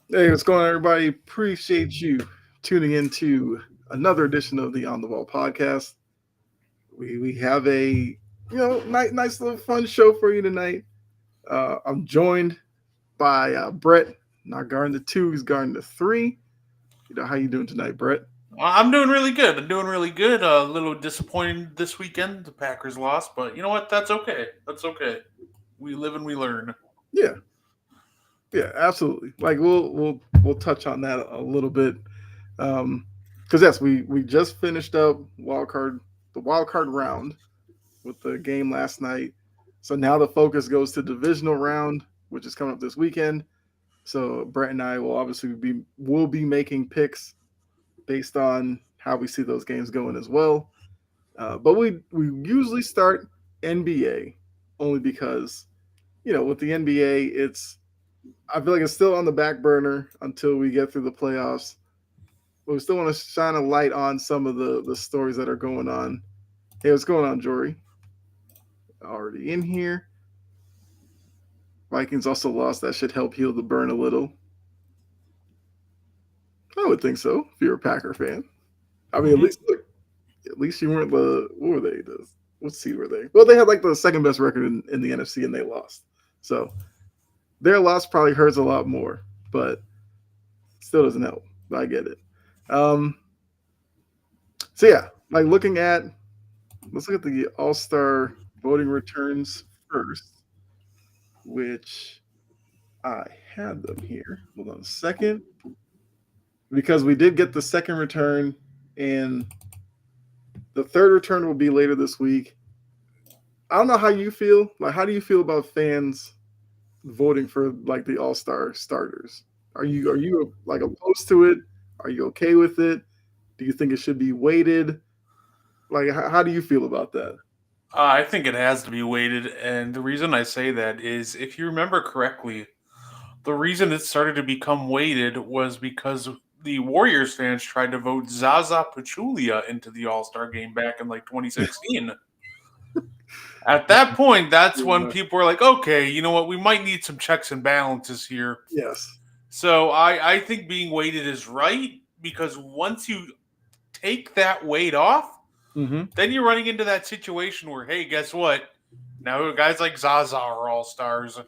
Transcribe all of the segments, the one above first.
Hey, what's going on, everybody? Appreciate you tuning into another edition of the On the Wall podcast. We have a nice little fun show for you tonight. I'm joined by Brett, not guarding the two, he's guarding the three. How you doing tonight, Brett? I'm doing really good. I'm doing really good. A little disappointed this weekend. The Packers lost, but you know what? That's okay. That's okay. We live and we learn. Yeah, yeah, absolutely. Like we'll touch on that a little bit. Because yes, we just finished up the wild card round with the game last night. So now the focus goes to divisional round, which is coming up this weekend. So Brett and I will be making picks based on how we see those games going as well. But we usually start NBA only because with the NBA I feel like it's still on the back burner until we get through the playoffs. But we still want to shine a light on some of the stories that are going on. Hey, what's going on, Jory? Already in here. Vikings also lost. That should help heal the burn a little. I would think so. If you're a Packer fan, I mean, Hmm. at least you weren't the what were they? What seed were they? Well, they had like the second best record in the NFC, and they lost. So their loss probably hurts a lot more, but still doesn't help. But I get it. Um, so yeah, like let's look at the All Star voting returns first, which I had them here. Hold on a second, because we did get the second return, and the third return will be later this week. I don't know how you feel. Like, how do you feel about fans voting for like the All Star starters? Are you like opposed to it? Are you okay with it? Do you think it should be weighted? Like, how do you feel about that? I think it has to be weighted, and the reason I say that is, if you remember correctly, the reason it started to become weighted was because the Warriors fans tried to vote Zaza Pachulia into the All Star game back in like 2016. At that point, that's when Yeah. people were like, okay, you know what, we might need some checks and balances here. Yes. So I think being weighted is right because once you take that weight off, Mm-hmm. then you're running into that situation where, hey, guess what? Now guys like Zaza are all stars.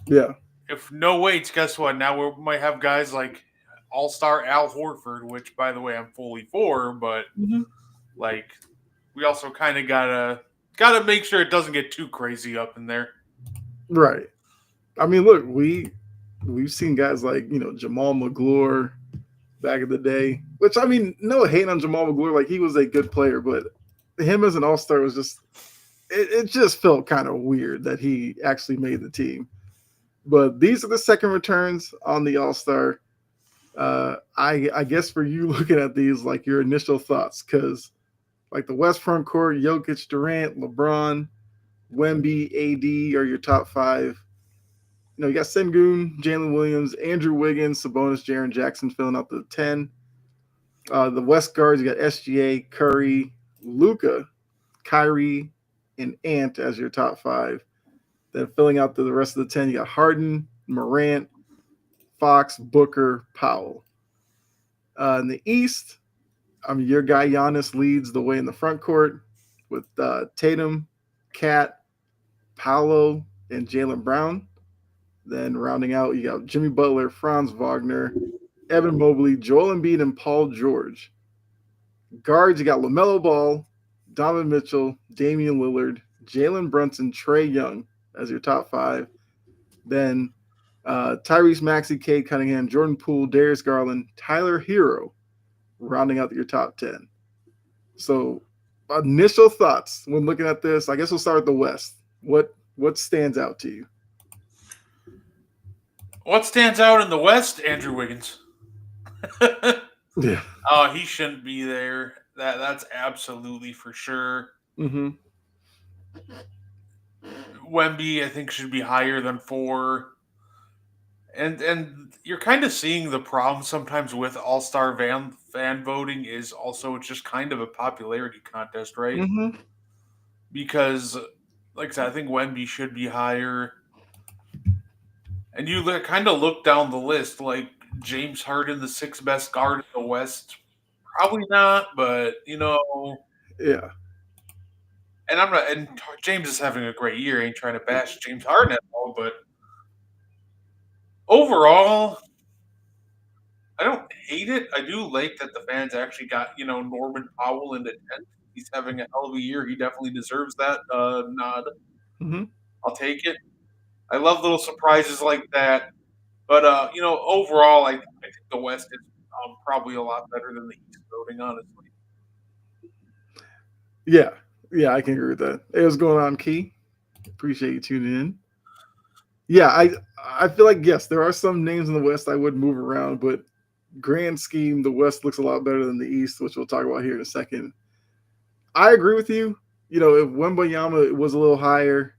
Yeah. If no weights, guess what? Now we might have guys like all star Al Horford, which by the way I'm fully for, but Mm-hmm. like we also kind of gotta make sure it doesn't get too crazy up in there. Right. I mean, look, we've seen guys like Jamal McGlure back in the day. Which I mean, no hate on Jamal McGlure, like he was a good player, but him as an All Star was just it just felt kind of weird that he actually made the team. But these are the second returns on the All Star. I guess for you looking at these, like your initial thoughts, because like the West front court, Jokic, Durant, LeBron, Wemby, AD are your top five. You got Sengun, Jalen Williams, Andrew Wiggins, Sabonis, Jaren Jackson filling out the 10. The West guards, you got SGA, Curry, Luca, Kyrie, and Ant as your top five. Then filling out the rest of the 10, you got Harden, Morant, Fox, Booker, Powell. In the East, your guy Giannis leads the way in the front court with Tatum, Cat, Paolo, and Jalen Brown. Then rounding out, you got Jimmy Butler, Franz Wagner, Evan Mobley, Joel Embiid, and Paul George. Guards, you got LaMelo Ball, Donovan Mitchell, Damian Lillard, Jalen Brunson, Trey Young as your top five. Then Tyrese Maxey, Cade Cunningham, Jordan Poole, Darius Garland, Tyler Hero, rounding out your top 10. So, initial thoughts when looking at this, I guess we'll start with the West. What stands out to you? What stands out in the West? Andrew Wiggins. Yeah. Oh, he shouldn't be there. That's absolutely for sure. Mm-hmm. Wemby, I think, should be higher than four. And you're kind of seeing the problem sometimes with All Star fan voting is also it's just kind of a popularity contest, right? Mm-hmm. Because, like I said, I think Wemby should be higher. And you kind of look down the list, like James Harden, the sixth best guard in the West? Probably not, but Yeah. and I'm not. And James is having a great year. Ain't trying to bash James Harden at all, but overall, I don't hate it. I do like that the fans actually got Norman Powell in the 10th. He's having a hell of a year. He definitely deserves that nod. Hmm. I'll take it. I love little surprises like that. But overall, I think the West is probably a lot better than the East voting, honestly. Yeah. Yeah, I can agree with that. Hey, what's going on, Key? Appreciate you tuning in. Yeah, I feel like yes, there are some names in the West I would move around, but grand scheme, the West looks a lot better than the East, which we'll talk about here in a second. I agree with you. If Wembayama was a little higher,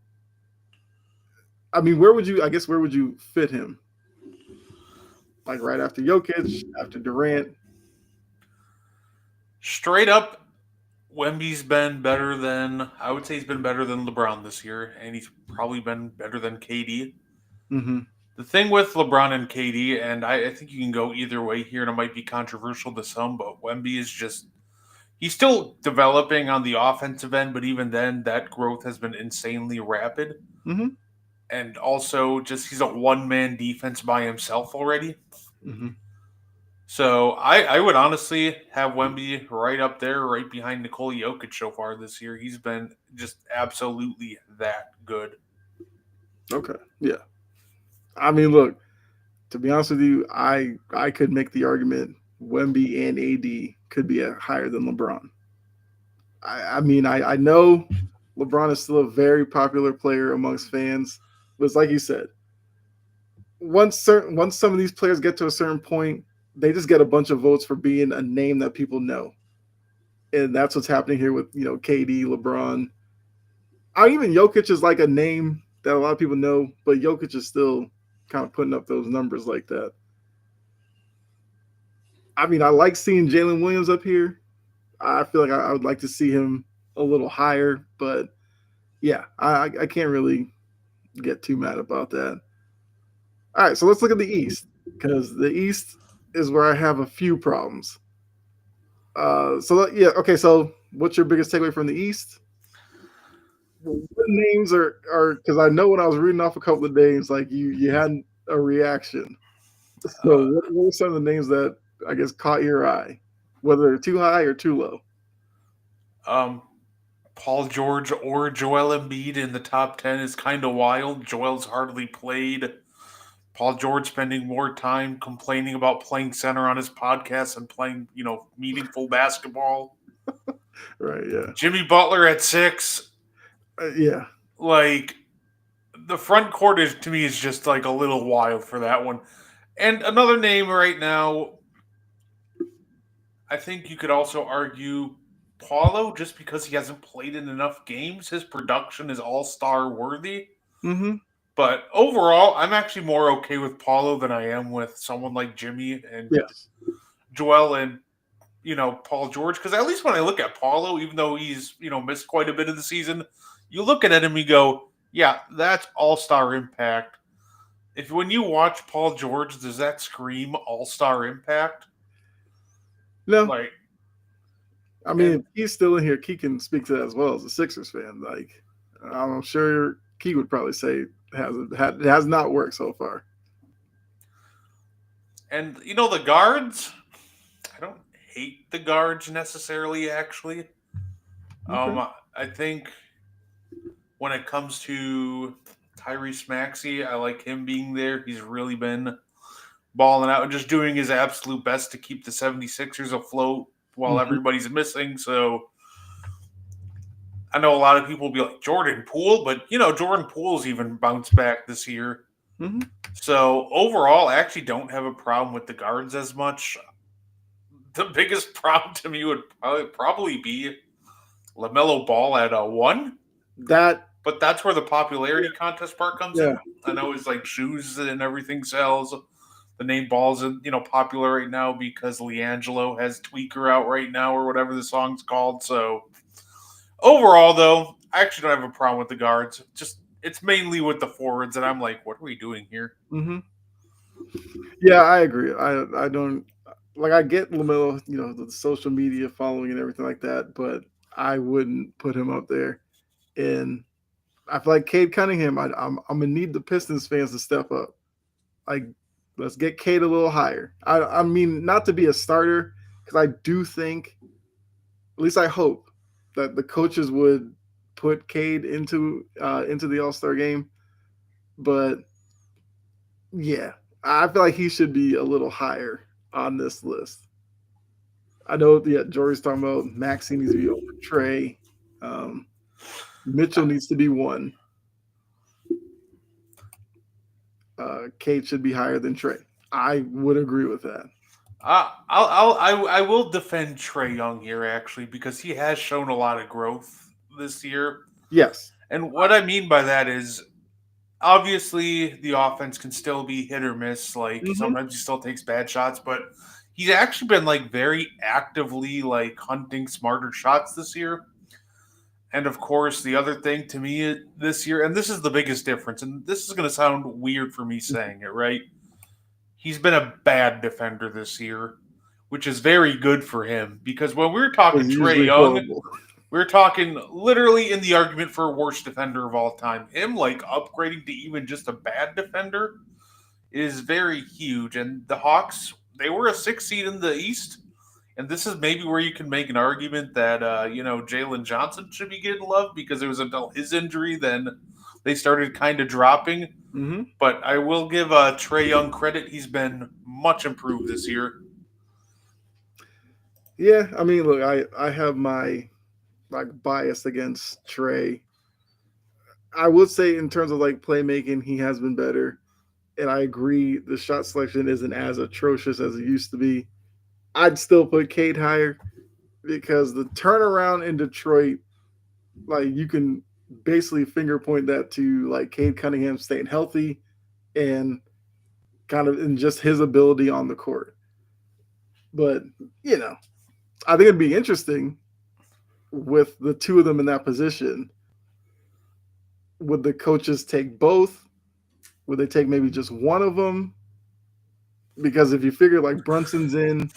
I mean, where would you? I guess where would you fit him? Like right after Jokic, after Durant. Straight up, Wemby's been better than I would say he's been better than LeBron this year, and he's probably been better than KD. Mm-hmm. The thing with LeBron and KD, and I think you can go either way here, and it might be controversial to some, but Wemby is just he's still developing on the offensive end, but even then, that growth has been insanely rapid. Mm-hmm. And also, just he's a one man defense by himself already. Mm-hmm. So I would honestly have Wemby right up there, right behind Nikola Jokic so far this year. He's been just absolutely that good. Okay. Yeah. I mean, look. To be honest with you, I could make the argument Wemby and AD could be higher than LeBron. I mean, I know LeBron is still a very popular player amongst fans, but it's like you said, once some of these players get to a certain point, they just get a bunch of votes for being a name that people know, and that's what's happening here with KD, LeBron. Even Jokic is like a name that a lot of people know, but Jokic is still kind of putting up those numbers like that. I mean, I like seeing Jalen Williams up here. I feel like I would like to see him a little higher, but yeah, I can't really get too mad about that. All right, so let's look at the East because the East is where I have a few problems. Yeah, okay. So, what's your biggest takeaway from the East? What names are because I know when I was reading off a couple of names, like you had a reaction. So, Uh, what were some of the names that I guess caught your eye, whether they're too high or too low? um, Paul George or Joel Embiid in the top 10 is kind of wild. Joel's hardly played. Paul George spending more time complaining about playing center on his podcast and playing, meaningful basketball. Right? Yeah. Jimmy Butler at 6. Yeah. Like, the front court is to me is just like a little wild for that one. And another name right now, I think you could also argue Paulo, just because he hasn't played in enough games. His production is all star worthy. Mm-hmm. But overall, I'm actually more okay with Paulo than I am with someone like Jimmy and Yes. Joel and Paul George. Because at least when I look at Paulo, even though he's missed quite a bit of the season, you look at him, you go, yeah, that's all star impact. If when you watch Paul George, does that scream all star impact? No, Like, I mean, and if he's still in here, Key can speak to that as well as a Sixers fan. Like, I'm sure Key would probably say it has not worked so far. the guards, I don't hate the guards necessarily. Actually, Okay. I think when it comes to Tyrese Maxey, I like him being there. He's really been balling out and just doing his absolute best to keep the 76ers afloat while Mm-hmm. everybody's missing. So I know a lot of people will be like Jordan Poole, but Jordan Poole's even bounced back this year. Mm-hmm. So overall, I actually don't have a problem with the guards as much. The biggest problem to me would probably be LaMelo Ball at a 1. That But that's where the popularity contest part comes yeah. in. I know it's like shoes and everything sells. The name Ball's popular right now because Leangelo has Tweaker out right now or whatever the song's called. So overall, though, I actually don't have a problem with the guards. Just it's mainly with the forwards, and I'm like, what are we doing here? Mm-hmm. Yeah, I agree. I don't like. I get Lamelo, the social media following and everything like that, but I wouldn't put him up there. And I feel like Cade Cunningham. I'm gonna need the Pistons fans to step up. Like, let's get Cade a little higher. I mean, not to be a starter, because I do think, at least I hope, that the coaches would put Cade into the All Star game. But yeah, I feel like he should be a little higher on this list. I know, yeah, Jory's talking about Maxi needs to be over Trey. Um, Mitchell needs to be one. Kate should be higher than Trey. I would agree with that. I will defend Trey Young here actually because he has shown a lot of growth this year. Yes. And what I mean by that is obviously the offense can still be hit or miss. Like Mm-hmm. sometimes he still takes bad shots, but he's actually been like very actively like hunting smarter shots this year. And of course, the other thing to me this year, and this is the biggest difference, and this is going to sound weird for me saying it, right? He's been a bad defender this year, which is very good for him because when we were Was talking Trey usually Young, horrible. we're talking literally in the argument for worst defender of all time. Him like upgrading to even just a bad defender is very huge. And the Hawks, they were a 6 seed in the East. And this is maybe where you can make an argument that Jalen Johnson should be getting love because it was until his injury then they started kind of dropping. Mm-hmm. But I will give Trey Young credit; he's been much improved this year. Yeah, I mean, look, I have my like bias against Trey. I would say in terms of like playmaking, he has been better, and I agree the shot selection isn't as atrocious as it used to be. I'd still put Cade higher because the turnaround in Detroit, like you can basically finger point that to like Cade Cunningham staying healthy and kind of in just his ability on the court. But you know, I think it'd be interesting with the two of them in that position. Would the coaches take both? Would they take maybe just one of them? Because if you figure like Brunson's in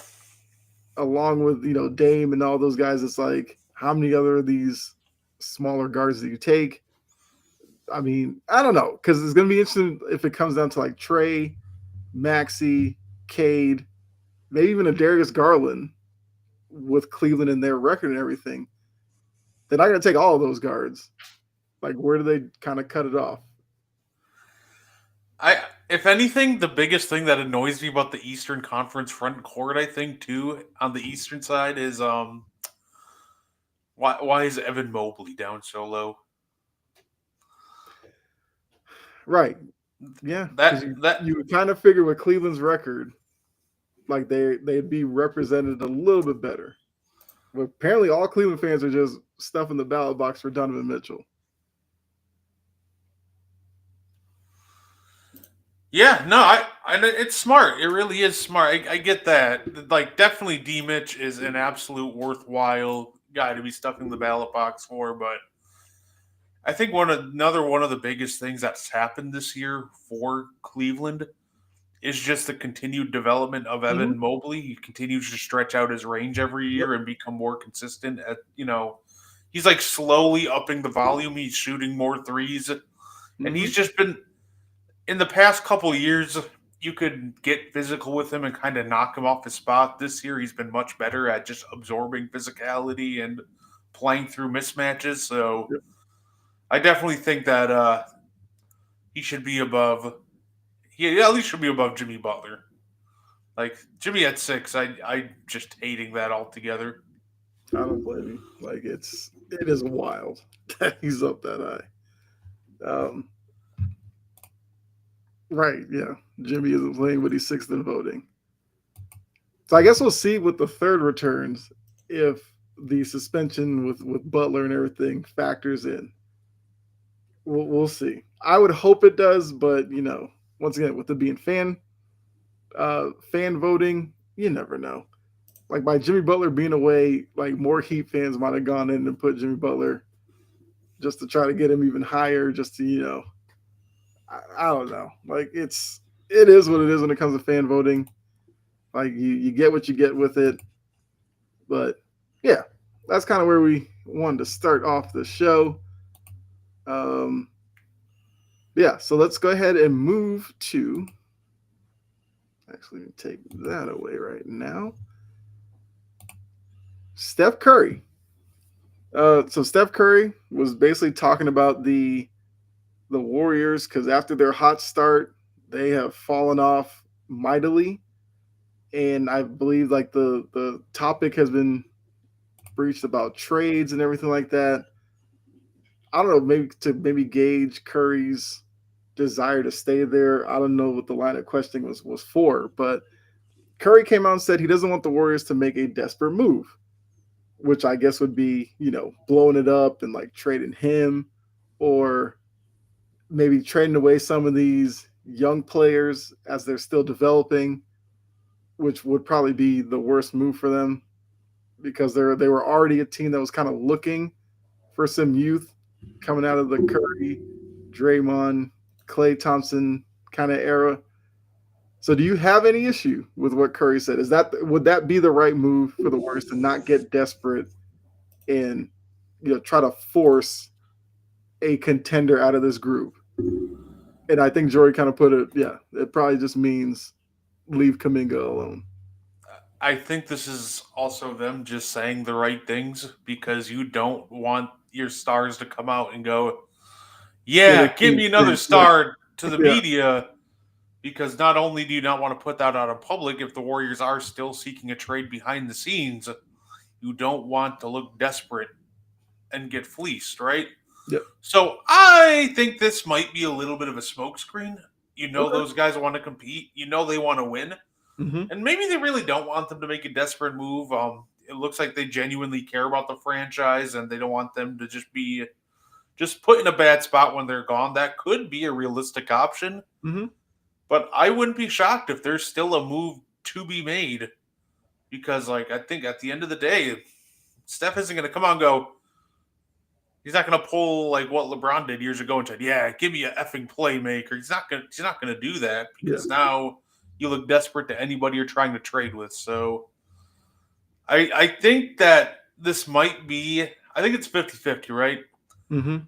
along with Dame and all those guys, it's like how many other of these smaller guards do you take? I mean, I don't know because it's gonna be interesting if it comes down to like Trey, Maxi, Cade, maybe even a Darius Garland with Cleveland and their record and everything. They're not gonna take all of those guards. Like, where do they kind of cut it off? If anything, the biggest thing that annoys me about the Eastern Conference front court, I think too, on the Eastern side is why is Evan Mobley down so low? Right. Yeah, because That you that you kind of figure with Cleveland's record, like they'd be represented a little bit better. But apparently, all Cleveland fans are just stuffing the ballot box for Donovan Mitchell. Yeah, no, I it's smart. It really is smart. I get that. Like, definitely, D Mitch is an absolute worthwhile guy to be stuffing the ballot box for. But I think another one of the biggest things that's happened this year for Cleveland is just the continued development of Mm-hmm. Evan Mobley. He continues to stretch out his range every Yep. year and become more consistent. He's like slowly upping the volume. He's shooting more threes, and Mm-hmm. he's just been in the past couple of years, you could get physical with him and kind of knock him off his spot. This year, he's been much better at just absorbing physicality and playing through mismatches. So Yep. I definitely think that he should be above. He at least should be above Jimmy Butler. Like Jimmy at 6, I just hating that altogether. I don't blame you. Like it is wild that he's up that high. Right. Yeah. Jimmy isn't playing, but he's sixth in voting. So I guess we'll see with the third returns if the suspension with Butler and everything factors in. We'll see. I would hope it does, but once again, with it being fan voting, you never know. Like by Jimmy Butler being away, like more Heat fans might have gone in and put Jimmy Butler just to try to get him even higher, just to I don't know. Like it is what it is when it comes to fan voting. Like you get what you get with it. But yeah, that's kind of where we wanted to start off the show. Um, yeah, so let's go ahead and move to. Actually, take that away right now. Steph Curry. So Steph Curry was basically talking about the Warriors because after their hot start, they have fallen off mightily, and I believe like the topic has been breached about trades and everything like that. I don't know, maybe to maybe gauge Curry's desire to stay there. I don't know what the line of questioning was for, but Curry came out and said he doesn't want the Warriors to make a desperate move, which I guess would be, blowing it up and like trading him or maybe trading away some of these young players as they're still developing, which would probably be the worst move for them because they were already a team that was kind of looking for some youth coming out of the Curry, Draymond, Klay Thompson kind of era. So do you have any issue with what Curry said? Would that be the right move for the Warriors to not get desperate and try to force a contender out of this group? And I think Jory kind of put it, yeah, it probably just means leave Kaminga alone. I think this is also them just saying the right things because you don't want your stars to come out and go, Yeah, they yeah, give can't me another think. Yeah, star to the yeah, media because not only do you not want to put that out in public if the Warriors are still seeking a trade behind the scenes, you don't want to look desperate and get fleeced, right? yeah. So I think this might be a little bit of a smokescreen. You know, Okay. those guys want to compete. You know, they want to win, Mm-hmm. and maybe they really don't want them to make a desperate move. It looks like they genuinely care about the franchise, and they don't want them to just put in a bad spot when they're gone. That could be a realistic option, Mm-hmm. but I wouldn't be shocked if there's still a move to be made because, like, I think at the end of the day, Steph isn't going to come out and go, he's not going to pull like what LeBron did years ago and said, "Yeah, give me a effing playmaker." He's not going. He's not going to do that Yeah. because now you look desperate to anybody you're trying to trade with. So I think that this might be. I think it's 50-50, right? Mm-hmm.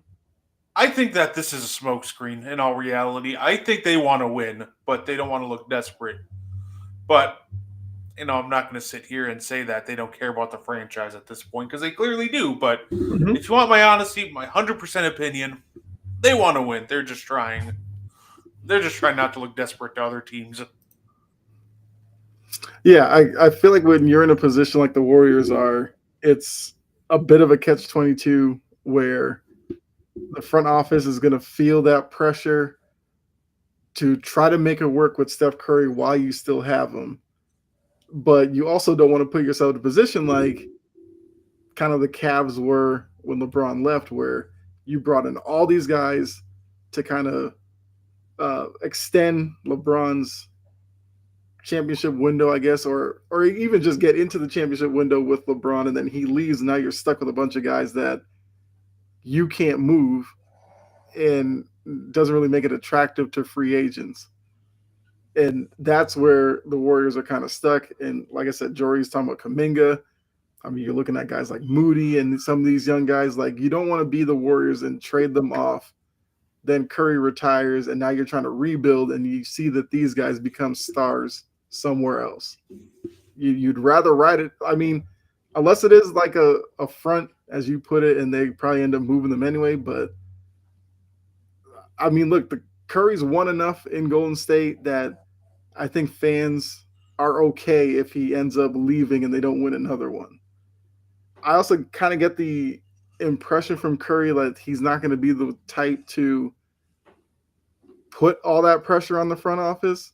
I think that this is a smokescreen in all reality. I think they want to win, but they don't want to look desperate. But I'm not going to sit here and say that they don't care about the franchise at this point because they clearly do. But Mm-hmm. if you want my honesty, my 100% opinion, they want to win. They're just trying. They're just trying not to look desperate to other teams. Yeah, I feel like when you're in a position like the Warriors are, it's a bit of a catch-22 where the front office is going to feel that pressure to try to make it work with Steph Curry while you still have him. But you also don't want to put yourself in a position like kind of the Cavs were when LeBron left, where you brought in all these guys to kind of extend LeBron's championship window, I guess, or even just get into the championship window with LeBron, and then he leaves. And now you're stuck with a bunch of guys that you can't move, and doesn't really make it attractive to free agents. And that's where the Warriors are kind of stuck. And like I said, Jory's talking about Kaminga. I mean, you're looking at guys like Moody and some of these young guys. Like, you don't want to be the Warriors and trade them off. Then Curry retires, and now you're trying to rebuild, and you see that these guys become stars somewhere else. You'd rather ride it. I mean, unless it is like a front, as you put it, and they probably end up moving them anyway. But I mean, look, the Curry's won enough in Golden State that I think fans are okay if he ends up leaving and they don't win another one. I also kind of get the impression from Curry that he's not going to be the type to put all that pressure on the front office.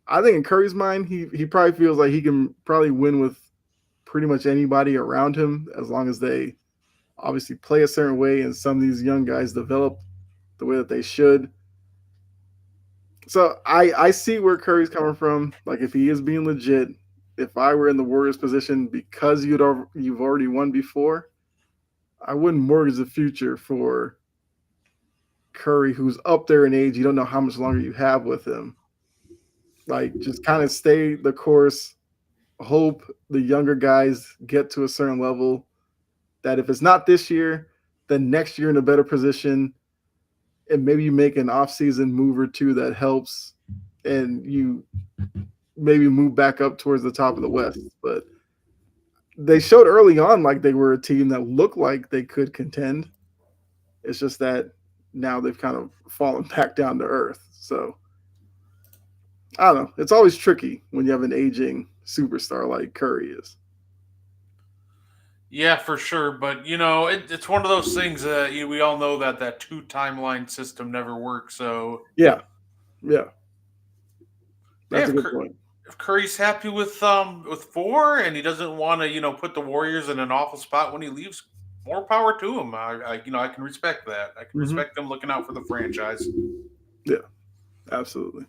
I think in Curry's mind, he probably feels like he can probably win with pretty much anybody around him as long as they obviously play a certain way and some of these young guys develop the way that they should. So I see where Curry's coming from. Like, if he is being legit, if I were in the Warriors position because you've already won before, I wouldn't mortgage the future for Curry, who's up there in age. You don't know how much longer you have with him. Like, just kind of stay the course. Hope the younger guys get to a certain level. That if it's not this year, then next year in a better position, and maybe you make an off-season move or two that helps, and you maybe move back up towards the top of the West. But they showed early on like they were a team that looked like they could contend. It's just that now they've kind of fallen back down to earth. So I don't know. It's always tricky when you have an aging superstar like Curry is. Yeah, for sure. But it's one of those things that we all know that that two timeline system never works. So Yeah, yeah, yeah, that's a good point. if Curry's happy with four and he doesn't want to put the Warriors in an awful spot when he leaves, more power to him. I can respect that. I can Hmm. respect them looking out for the franchise. Yeah, absolutely.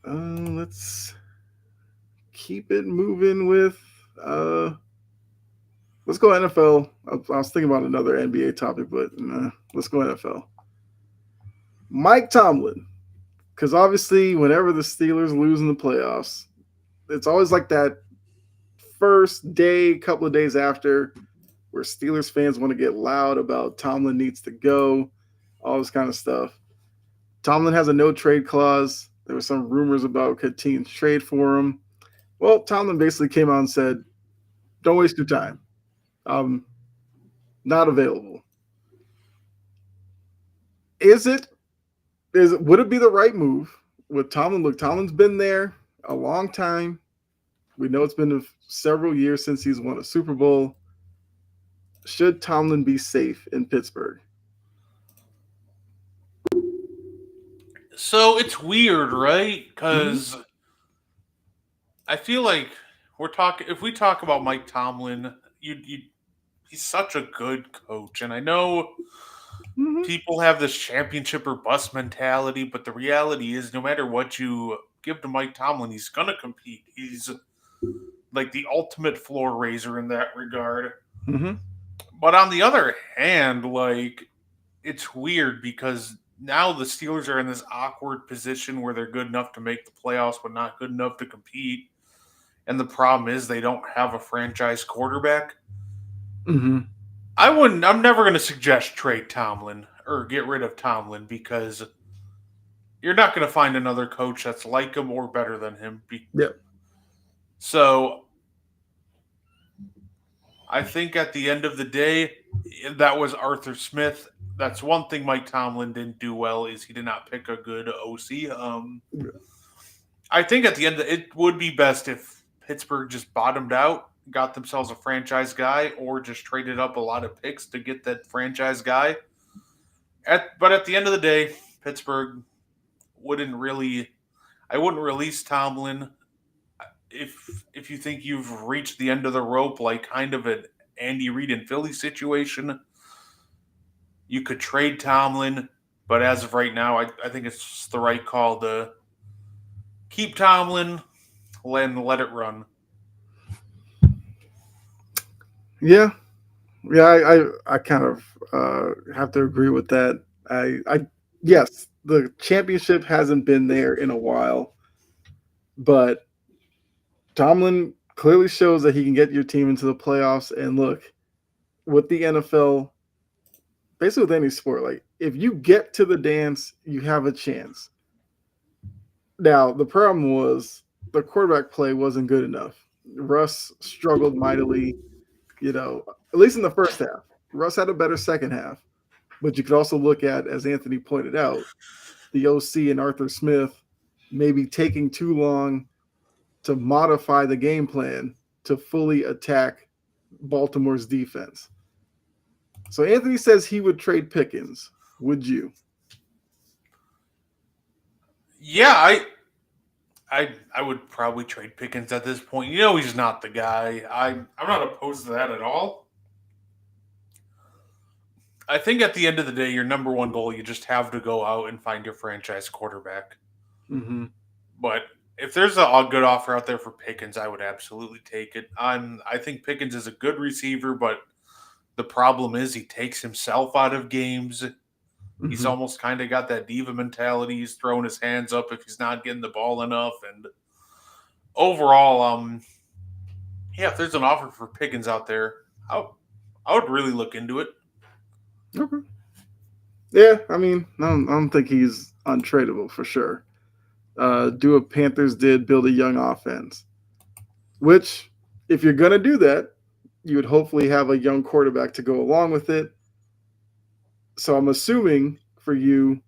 Let's keep it moving with. Uh, let's go NFL. I was thinking about another NBA topic, but let's go NFL. Mike Tomlin, because obviously, whenever the Steelers lose in the playoffs, it's always like that first day, couple of days after, where Steelers fans want to get loud about Tomlin needs to go, all this kind of stuff. Tomlin has a no trade clause. There were some rumors about could teams trade for him. Well, Tomlin basically came out and said, "Don't waste your time. I'm not available." Is it? Would it be the right move with Tomlin? Look, Tomlin's been there a long time. We know it's been several years since he's won a Super Bowl. Should Tomlin be safe in Pittsburgh? So it's weird, right? Mm-hmm. Because I feel like we're talking. If we talk about Mike Tomlin, you he's such a good coach, and I know Mm-hmm. people have this championship or bust mentality, but the reality is, no matter what you give to Mike Tomlin, he's gonna compete. He's like the ultimate floor raiser in that regard. Mm-hmm. But on the other hand, like it's weird because now the Steelers are in this awkward position where they're good enough to make the playoffs, but not good enough to compete. And the problem is they don't have a franchise quarterback. Mm-hmm. I'm never going to suggest trade Tomlin or get rid of Tomlin because you're not going to find another coach that's like him or better than him. Yep. So I think at the end of the day, that was Arthur Smith. That's one thing Mike Tomlin didn't do well is he did not pick a good OC. I think at the end it would be best if Pittsburgh just bottomed out, got themselves a franchise guy, or just traded up a lot of picks to get that franchise guy. But at the end of the day, Pittsburgh wouldn't really. I wouldn't release Tomlin if you think you've reached the end of the rope, like kind of an Andy Reid and Philly situation. You could trade Tomlin, but as of right now, I think it's the right call to keep Tomlin and let it run. Yeah. Yeah. I kind of have to agree with that. Yes, the championship hasn't been there in a while, but Tomlin clearly shows that he can get your team into the playoffs. And look, with the NFL, basically with any sport, like if you get to the dance, you have a chance. Now, the problem was the quarterback play wasn't good enough. Russ struggled mightily, at least in the first half. Russ had a better second half, but you could also look at, as Anthony pointed out, the OC and Arthur Smith maybe taking too long to modify the game plan to fully attack Baltimore's defense. So Anthony says he would trade Pickens. Would you? Yeah, I would probably trade Pickens at this point. He's not the guy. I'm not opposed to that at all. I think at the end of the day, your number one goal, you just have to go out and find your franchise quarterback. Mm-hmm. But if there's a good offer out there for Pickens, I would absolutely take it. I think Pickens is a good receiver, but the problem is he takes himself out of games. He's Hmm. almost kind of got that diva mentality. He's throwing his hands up if he's not getting the ball enough. And overall, yeah, if there's an offer for Pickens out there, I, I would really look into it. Okay. Yeah, I mean, I don't think he's untradeable for sure. Do what Panthers did, build a young offense. Which, if you're gonna do that, you would hopefully have a young quarterback to go along with it. So I'm assuming for you,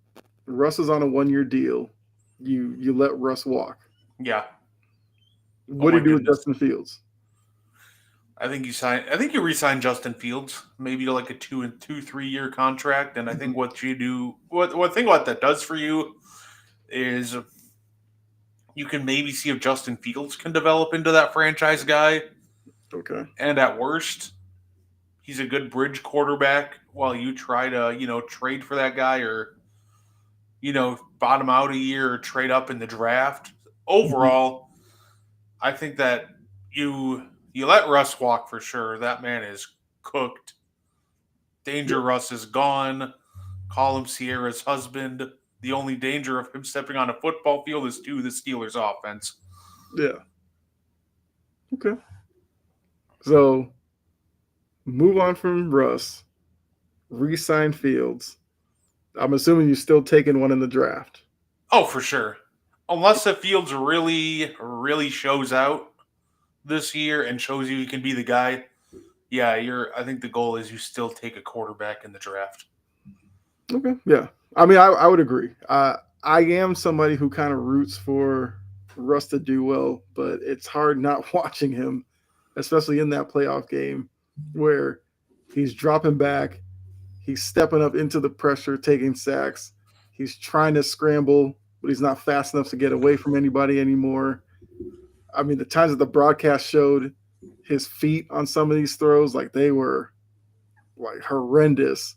Russ is on a 1 year deal. You let Russ walk. Yeah. Oh What do my you do with goodness. Justin Fields? I think you sign. I think you re-sign Justin Fields, maybe like a 2 and 2, 3 year contract. And I think Mhm. what you do, what thing what that does for you is you can maybe see if Justin Fields can develop into that franchise guy. Okay. And at worst, he's a good bridge quarterback while you try to trade for that guy or bottom out a year or trade up in the draft. Mhm. Overall, I think that you let Russ walk for sure. That man is cooked. Yeah. Danger Russ is gone. Call him Sierra's husband. The only danger of him stepping on a football field is to the Steelers offense. Yeah. Okay. So move on from Russ. Resign Fields. I'm assuming you're still taking one in the draft. Oh, for sure. Unless the Fields really, really shows out this year and shows you he can be the guy, yeah, I think the goal is you still take a quarterback in the draft. Okay. Yeah. I mean, I would agree. I am somebody who kind of roots for Russ to do well, but it's hard not watching him, especially in that playoff game where he's dropping back, he's stepping up into the pressure, taking sacks, he's trying to scramble, but he's not fast enough to get away from anybody anymore. I mean, the times that the broadcast showed his feet on some of these throws, like they were like horrendous.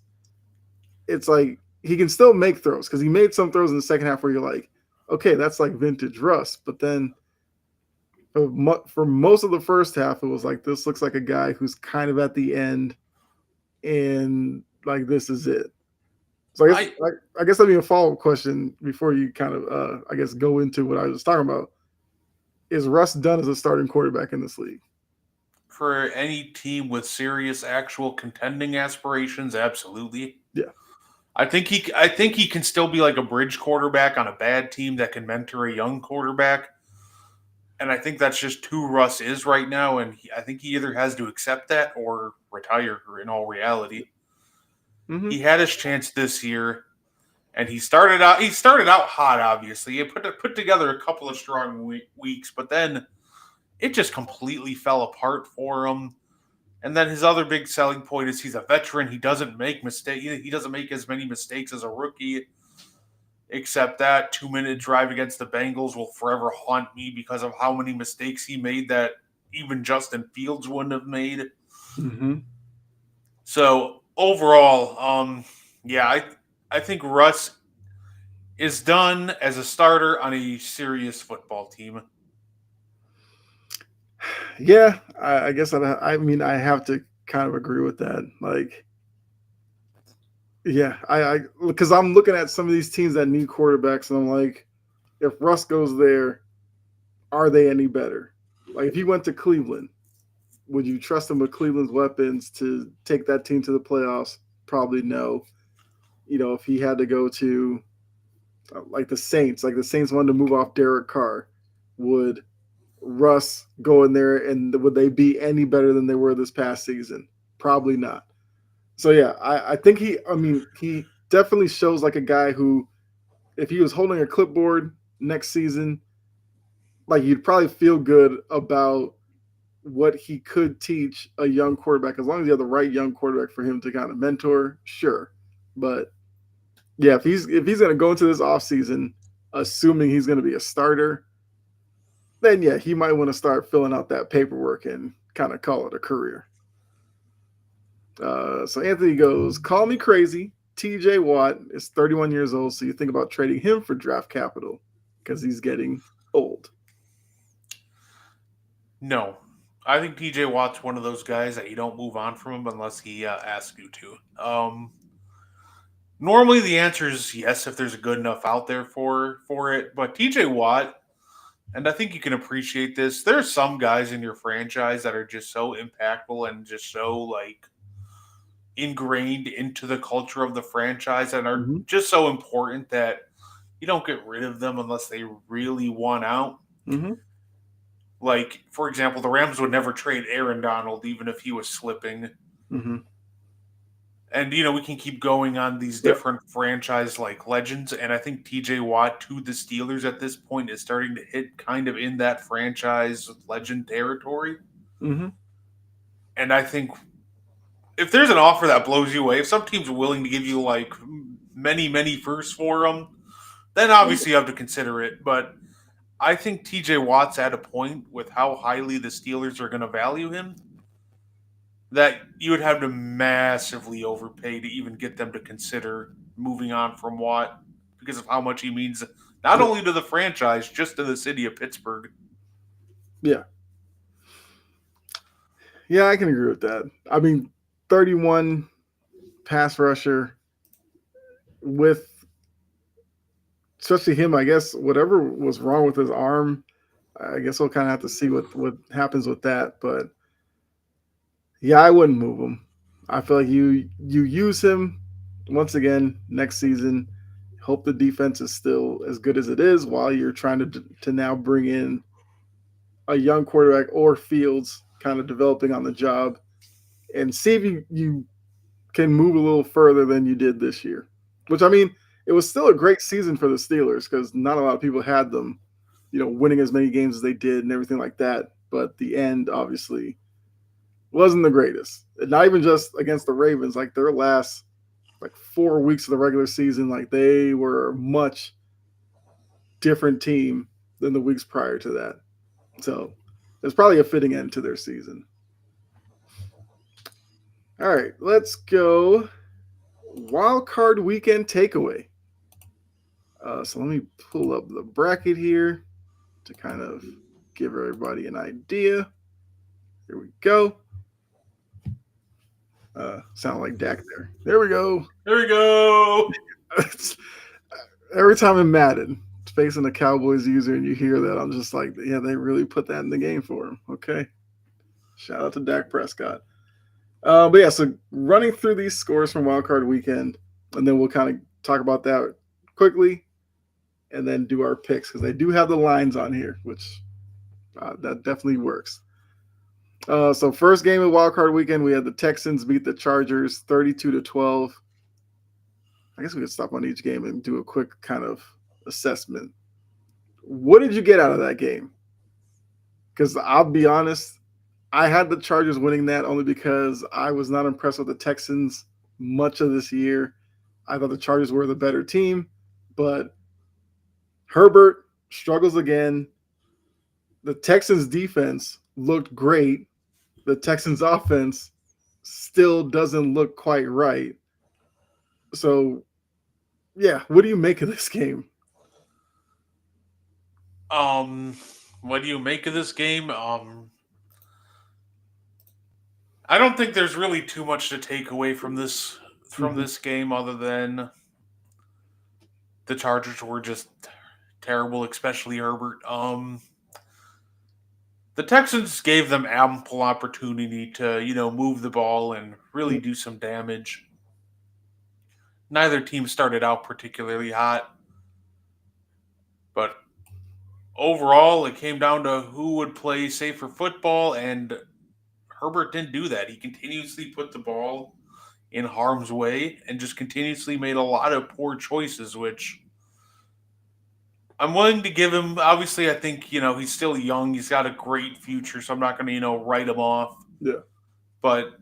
It's like he can still make throws because he made some throws in the second half where you're like, okay, that's like vintage Russ. But then for most of the first half, it was like this looks like a guy who's kind of at the end, and like this is it. So I I guess that'd be a follow up question before you kind of I guess go into what I was talking about. Is Russ done as a starting quarterback in this league? For any team with serious actual contending aspirations, absolutely. Yeah. I think he can still be like a bridge quarterback on a bad team that can mentor a young quarterback. And I think that's just who Russ is right now. And I think he either has to accept that or retire. In all reality, Mm-hmm. he had his chance this year, and he started out hot. Obviously, he put together a couple of strong weeks, but then it just completely fell apart for him. And then his other big selling point is he's a veteran. He doesn't make mistakes. He doesn't make as many mistakes as a rookie. Except that 2 minute drive against the Bengals will forever haunt me because of how many mistakes he made that even Justin Fields wouldn't have made. Mm-hmm. So overall, yeah, I think Russ is done as a starter on a serious football team. Yeah, I guess I mean I have to kind of agree with that. Like, yeah, I because I'm looking at some of these teams that need quarterbacks, and I'm like, if Russ goes there, are they any better? Like, if he went to Cleveland, would you trust him with Cleveland's weapons to take that team to the playoffs? Probably no. If he had to go to like the Saints wanted to move off Derek Carr, would Russ go in there and would they be any better than they were this past season? Probably not. So yeah, I think he definitely shows like a guy who, if he was holding a clipboard next season, like you'd probably feel good about what he could teach a young quarterback as long as you have the right young quarterback for him to kind of mentor, sure. But yeah, if he's gonna go into this offseason assuming he's gonna be a starter, then yeah, he might want to start filling out that paperwork and kind of call it a career. So Anthony goes, call me crazy. TJ Watt is 31 years old, so you think about trading him for draft capital because he's getting old. No, I think TJ Watt's one of those guys that you don't move on from him unless he asks you to. Normally, the answer is yes if there's a good enough out there for it. But TJ Watt, and I think you can appreciate this. There's some guys in your franchise that are just so impactful and just so like ingrained into the culture of the franchise and are Mm-hmm. just so important that you don't get rid of them unless they really want out. Mm-hmm. Like, for example, the Rams would never trade Aaron Donald even if he was slipping. Mm-hmm. And we can keep going on these Yeah. different franchise like legends, and I think TJ Watt to the Steelers at this point is starting to hit kind of in that franchise legend territory. Mm-hmm. And I think if there's an offer that blows you away, if some team's willing to give you like many firsts for him, then obviously you have to consider it. But I think TJ Watt's at a point with how highly the Steelers are going to value him that you would have to massively overpay to even get them to consider moving on from Watt because of how much he means not Yeah. only to the franchise, just to the city of Pittsburgh. Yeah. Yeah, I can agree with that. I mean, 31 pass rusher with especially him, I guess whatever was wrong with his arm, I guess we'll kind of have to see what happens with that. But yeah, I wouldn't move him. I feel like you use him once again next season. Hope the defense is still as good as it is while you're trying to now bring in a young quarterback or Fields kind of developing on the job and see if you can move a little further than you did this year. Which I mean, it was still a great season for the Steelers because not a lot of people had them, winning as many games as they did and everything like that. But the end obviously wasn't the greatest. And not even just against the Ravens, like their last like 4 weeks of the regular season, like they were a much different team than the weeks prior to that. So it's probably a fitting end to their season. All right, let's go wild card weekend takeaway. So let me pull up the bracket here to kind of give everybody an idea. Here we go. Sound like Dak there. There we go. There we go. Every time in Madden, facing a Cowboys user and you hear that, I'm just like, yeah, they really put that in the game for him. Okay. Shout out to Dak Prescott. But yeah, so running through these scores from Wildcard Weekend, and then we'll kind of talk about that quickly, and then do our picks because they do have the lines on here, which that definitely works. So first game of Wildcard Weekend, we had the Texans beat the Chargers 32-12. I guess we could stop on each game and do a quick kind of assessment. What did you get out of that game? Because I'll be honest, I had the Chargers winning that only because I was not impressed with the Texans much of this year. I thought the Chargers were the better team, but Herbert struggles again. The Texans defense looked great. The Texans offense still doesn't look quite right. So, yeah, what do you make of this game? Um, what do you make of this game? I don't think there's really too much to take away from Mm-hmm. this game other than the Chargers were just terrible, especially Herbert. The Texans gave them ample opportunity to, move the ball and really do some damage. Neither team started out particularly hot, but overall, it came down to who would play safer football, and Herbert didn't do that. He continuously put the ball in harm's way and just continuously made a lot of poor choices, which I'm willing to give him. Obviously, I think, he's still young. He's got a great future, so I'm not going to, write him off. Yeah. But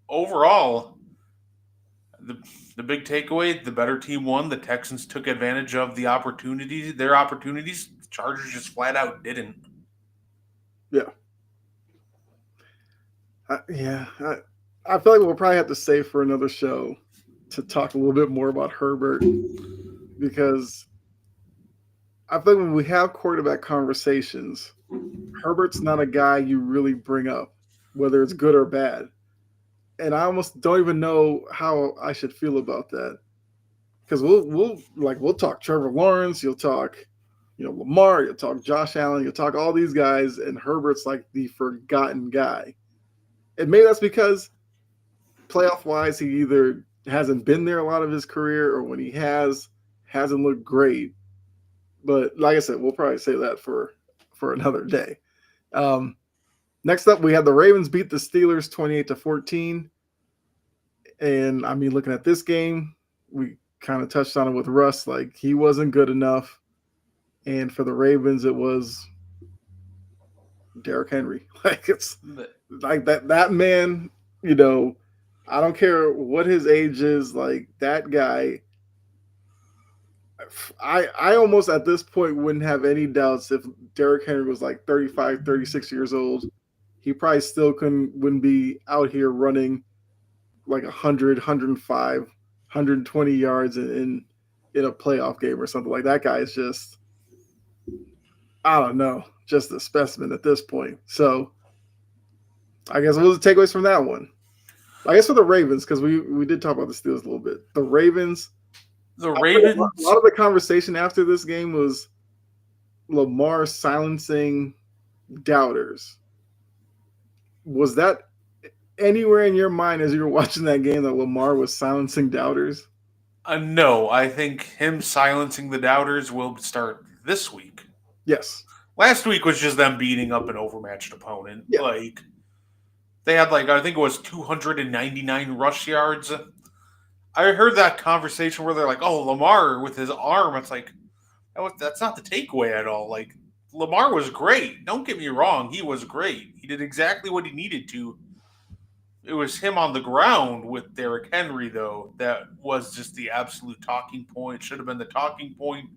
overall, the the big takeaway, the better team won. The Texans took advantage of their opportunities. The Chargers just flat out didn't. Yeah. Yeah. I feel like we'll probably have to save for another show to talk a little bit more about Herbert because I feel like when we have quarterback conversations, Herbert's not a guy you really bring up, whether it's good or bad. and I almost don't even know how I should feel about that because we'll talk Trevor Lawrence, you'll talk, Lamar, you'll talk Josh Allen, you'll talk all these guys, and Herbert's like the forgotten guy. And maybe that's because playoff wise, he either hasn't been there a lot of his career, or when he hasn't looked great. But like I said, we'll probably say that for another day. Um, Next up, we had the Ravens beat the Steelers 28-14. And I mean, looking at this game, we kind of touched on it with Russ. Like he wasn't good enough, and for the Ravens, it was Derrick Henry. Like it's like that man. You know, I don't care what his age is. Like that guy, I almost at this point wouldn't have any doubts if Derrick Henry was like 35, 36 years old. He probably still wouldn't be out here running like 100, 105, 120 yards in a playoff game or something. Like that guy is just, I don't know, just a specimen at this point. So I guess what was the takeaways from that one? I guess for the Ravens, because we did talk about the Steelers a little bit. The Ravens, The I feel like a Ravens, lot of the conversation after this game was Lamar silencing doubters. Was that anywhere in your mind as you were watching that game that Lamar was silencing doubters? no, I think him silencing the doubters will start this week. Yes. Last week was just them beating up an overmatched opponent. Yeah. Like they had I think it was 299 rush yards. I heard that conversation where they're like, "Oh, Lamar with his arm." It's like that's not the takeaway at all. Like Lamar was great. Don't get me wrong, he was great. He did exactly what he needed to. It was him on the ground with Derrick Henry though that was just the absolute talking point. Should have been the talking point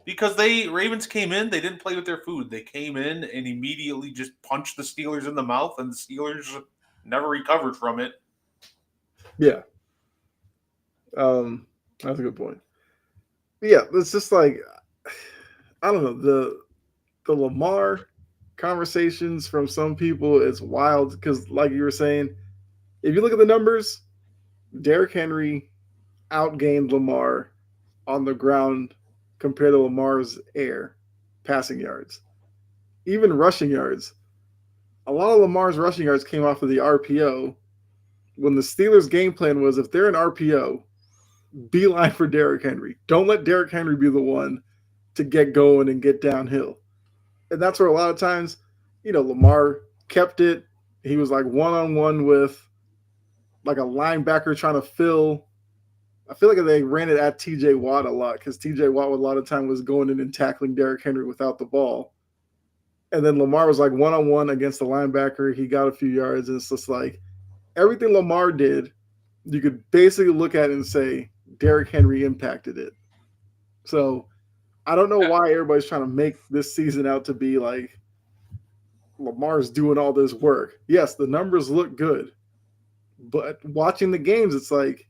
because they Ravens came in, they didn't play with their food. They came in and immediately just punched the Steelers in the mouth, and the Steelers never recovered from it. Yeah. That's a good point. Yeah, it's just like I don't know the Lamar conversations from some people is wild because, like you were saying, if you look at the numbers, Derrick Henry outgained Lamar on the ground compared to Lamar's air passing yards, even rushing yards. A lot of Lamar's rushing yards came off of the RPO. When the Steelers' game plan was, if they're an RPO, beeline for Derrick Henry. Don't let Derrick Henry be the one to get going and get downhill. And that's where a lot of times, Lamar kept it. He was like one on one with like a linebacker trying to fill. I feel like they ran it at TJ Watt a lot because TJ Watt a lot of time was going in and tackling Derrick Henry without the ball. And then Lamar was like one on one against the linebacker. He got a few yards, and it's just like everything Lamar did, you could basically look at it and say Derrick Henry impacted it. So I don't know why everybody's trying to make this season out to be like Lamar's doing all this work. Yes, the numbers look good, but watching the games, it's like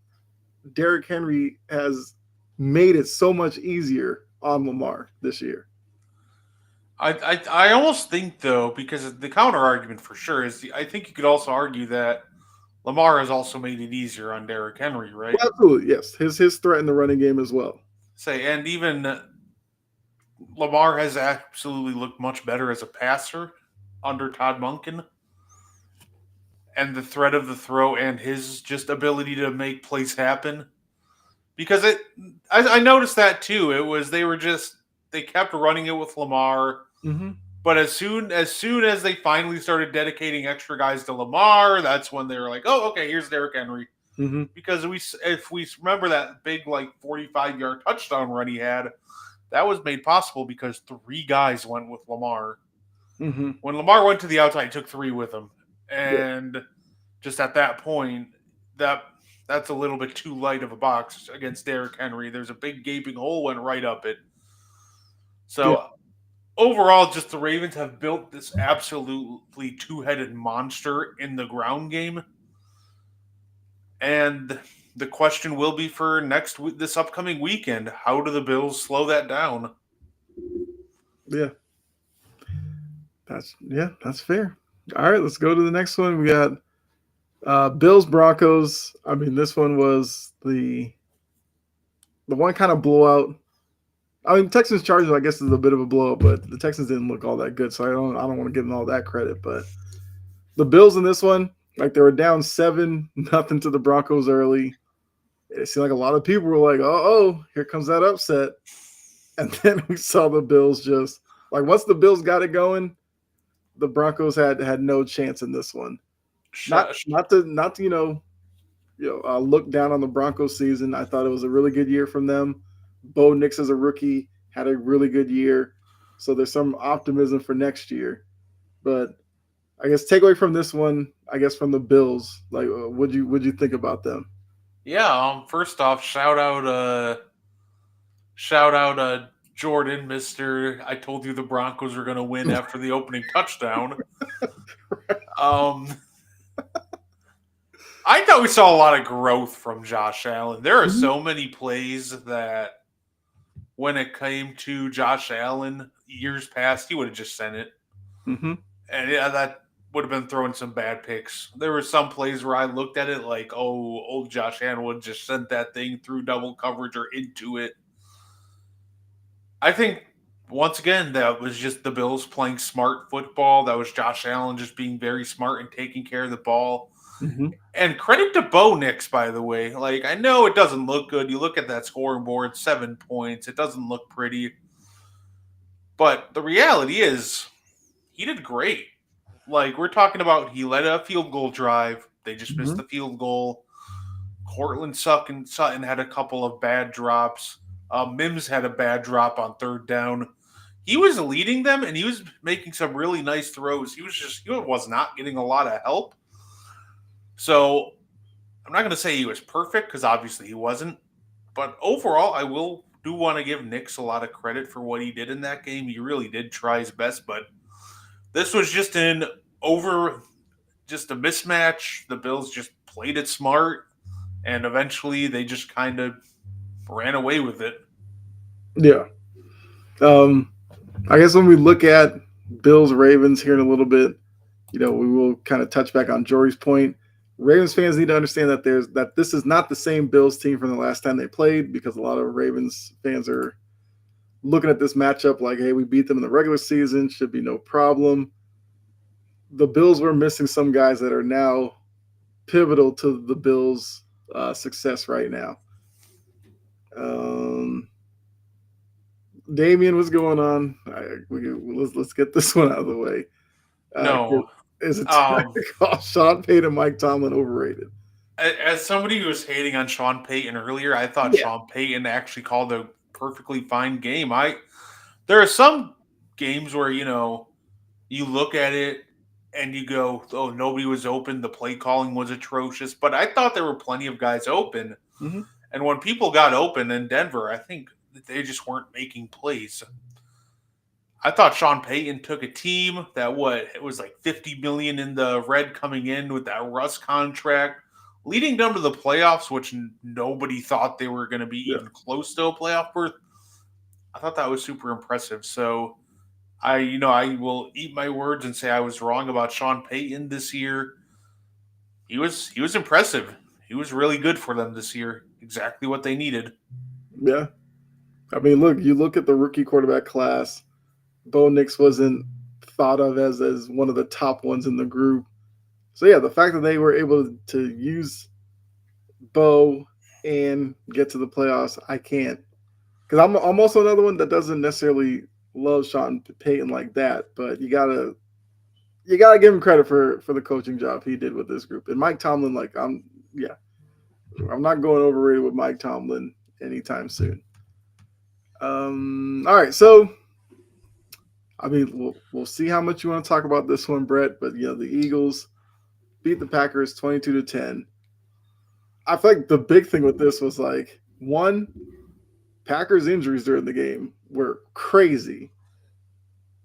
Derrick Henry has made it so much easier on Lamar this year. I almost think though, because the counter argument for sure is I think you could also argue that Lamar has also made it easier on Derrick Henry, right? Well, absolutely, yes. His threat in the running game as well. Say, and even Lamar has absolutely looked much better as a passer under Todd Monken, and the threat of the throw and his just ability to make plays happen. Because I noticed that too. It was they kept running it with Lamar. Mm-hmm. But as soon as they finally started dedicating extra guys to Lamar, that's when they were like, "Oh, okay, here's Derrick Henry." Mm-hmm. Because if we remember that big 45-yard touchdown run he had, that was made possible because three guys went with Lamar. Mm-hmm. When Lamar went to the outside, he took three with him, Yeah. and just at that point, that that's a little bit too light of a box against Derrick Henry. There's a big gaping hole went right up it. Yeah. So overall, just the Ravens have built this absolutely two-headed monster in the ground game, and the question will be for this upcoming weekend: how do the Bills slow that down? Yeah. That's fair. All right, let's go to the next one. We got Bills Broncos. I mean, this one was the one kind of blowout. I mean, Texans Chargers, I guess, is a bit of a blowout, but the Texans didn't look all that good, so I don't want to give them all that credit. But the Bills in this one, like they were down 7-0 to the Broncos early. It seemed like a lot of people were like, "Oh, here comes that upset," and then we saw the Bills just like once the Bills got it going, the Broncos had no chance in this one. Not Sh- not to look down on the Broncos season. I thought it was a really good year from them. Bo Nix as a rookie had a really good year, so there's some optimism for next year. But I guess takeaway from this one, I guess from the Bills, like would you think about them? yeah. First off, shout out, Jordan, Mister. I told you the Broncos were going to win after the opening touchdown. Um, I thought we saw a lot of growth from Josh Allen. There are Mm-hmm. so many plays that when it came to Josh Allen years past, he would have just sent it. Mm-hmm. And yeah, that would have been throwing some bad picks. There were some plays where I looked at it like, oh, old Josh Allen would just sent that thing through double coverage or into it. I think once again that was just the Bills playing smart football. That was Josh Allen just being very smart and taking care of the ball. Mm-hmm. And credit to Bo Nix, by the way. Like I know it doesn't look good. You look at that scoring board, 7 points. It doesn't look pretty. But the reality is, he did great. Like we're talking about, he led a field goal drive. They just missed Mm-hmm. the field goal. Cortland Sutton had a couple of bad drops. Mims had a bad drop on third down. He was leading them, and he was making some really nice throws. He was not getting a lot of help. So I'm not going to say he was perfect because obviously he wasn't. But overall, I will do want to give Nix a lot of credit for what he did in that game. He really did try his best, but this was just over just a mismatch. The Bills just played it smart, and eventually they just kind of ran away with it. Yeah. Um, I guess when we look at Bills Ravens here in a little bit, we will kind of touch back on Jory's point. Ravens fans need to understand that this is not the same Bills team from the last time they played because a lot of Ravens fans are looking at this matchup like, hey, we beat them in the regular season, should be no problem. The Bills were missing some guys that are now pivotal to the Bills' success right now. Um, Damien, what's going on? Let's get this one out of the way. Uh, No. is it time Um, to call Sean Payton and Mike Tomlin overrated? as somebody who was hating on Sean Payton earlier, I thought Yeah. Sean Payton actually called a perfectly fine game. There are some games where you look at it and you go, "Oh, nobody was open. The play calling was atrocious." But I thought there were plenty of guys open. Mm-hmm. And when people got open in Denver, I think that they just weren't making plays. I thought Sean Payton took a team that it was like 50 million in the red coming in with that Russ contract, leading them to the playoffs, which nobody thought they were going to be Yeah. even close to a playoff berth. I thought that was super impressive. So I will eat my words and say I was wrong about Sean Payton this year. He was impressive. He was really good for them this year. Exactly what they needed. Yeah. I mean, look, you look at the rookie quarterback class. Bo Nix wasn't thought of as one of the top ones in the group. So yeah, the fact that they were able to use Bo and get to the playoffs, I can't because I'm also another one that doesn't necessarily love Sean Payton like that. But you gotta give him credit for the coaching job he did with this group. And Mike Tomlin, like I'm not going overrated with Mike Tomlin anytime soon. All right, so I mean, we'll see how much you want to talk about this one, Brett. But the Eagles beat the Packers 22-10. I feel like the big thing with this was like one, Packers injuries during the game were crazy.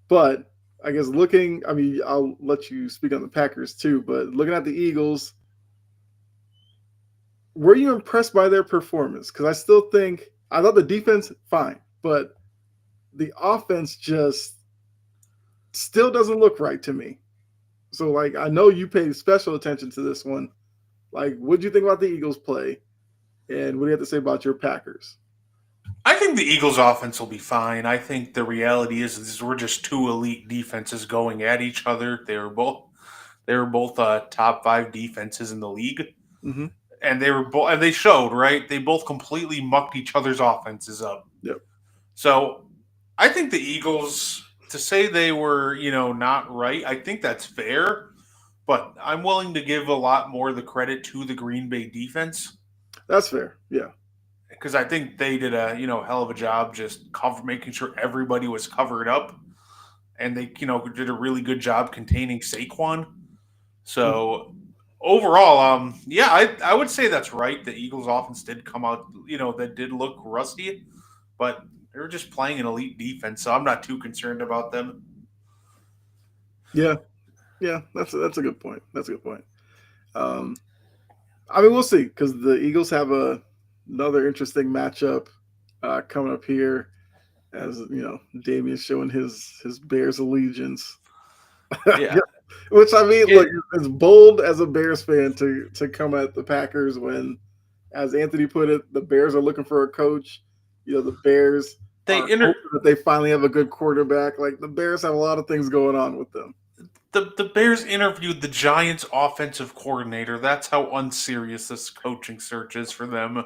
But I guess I mean, I'll let you speak on the Packers too. But looking at the Eagles, were you impressed by their performance? Because I still think I thought the defense fine, but the offense just still doesn't look right to me. So like I know you paid special attention to this one. Like, what do you think about the Eagles play? And what do you have to say about your Packers? I think the Eagles' offense will be fine. I think the reality is we're just two elite defenses going at each other. They were both top five defenses in the league, Mm-hmm. and they showed right. They both completely mucked each other's offenses up. Yep. So I think the Eagles, to say they were not right, I think that's fair. But I'm willing to give a lot more of the credit to the Green Bay defense That's fair. Yeah. because I think they did a hell of a job just making sure everybody was covered up, and they did a really good job containing Saquon. Mhm. So overall, yeah, I would say that's right. The Eagles' offense did come out, that did look rusty, but they were just playing an elite defense, so I'm not too concerned about them. Yeah. Yeah. That's a good point. That's a good point. Um, I mean, we'll see because the Eagles have another interesting matchup coming up here. As you know, Damien's showing his Bears allegiance. Yeah, Which I mean, look, it it's bold as a Bears fan to come at the Packers when, as Anthony put it, the Bears are looking for a coach. The Bears they are inter hoping that they finally have a good quarterback. Like the Bears have a lot of things going on with them. the Bears interviewed the Giants' offensive coordinator. That's how unserious this coaching search is for them.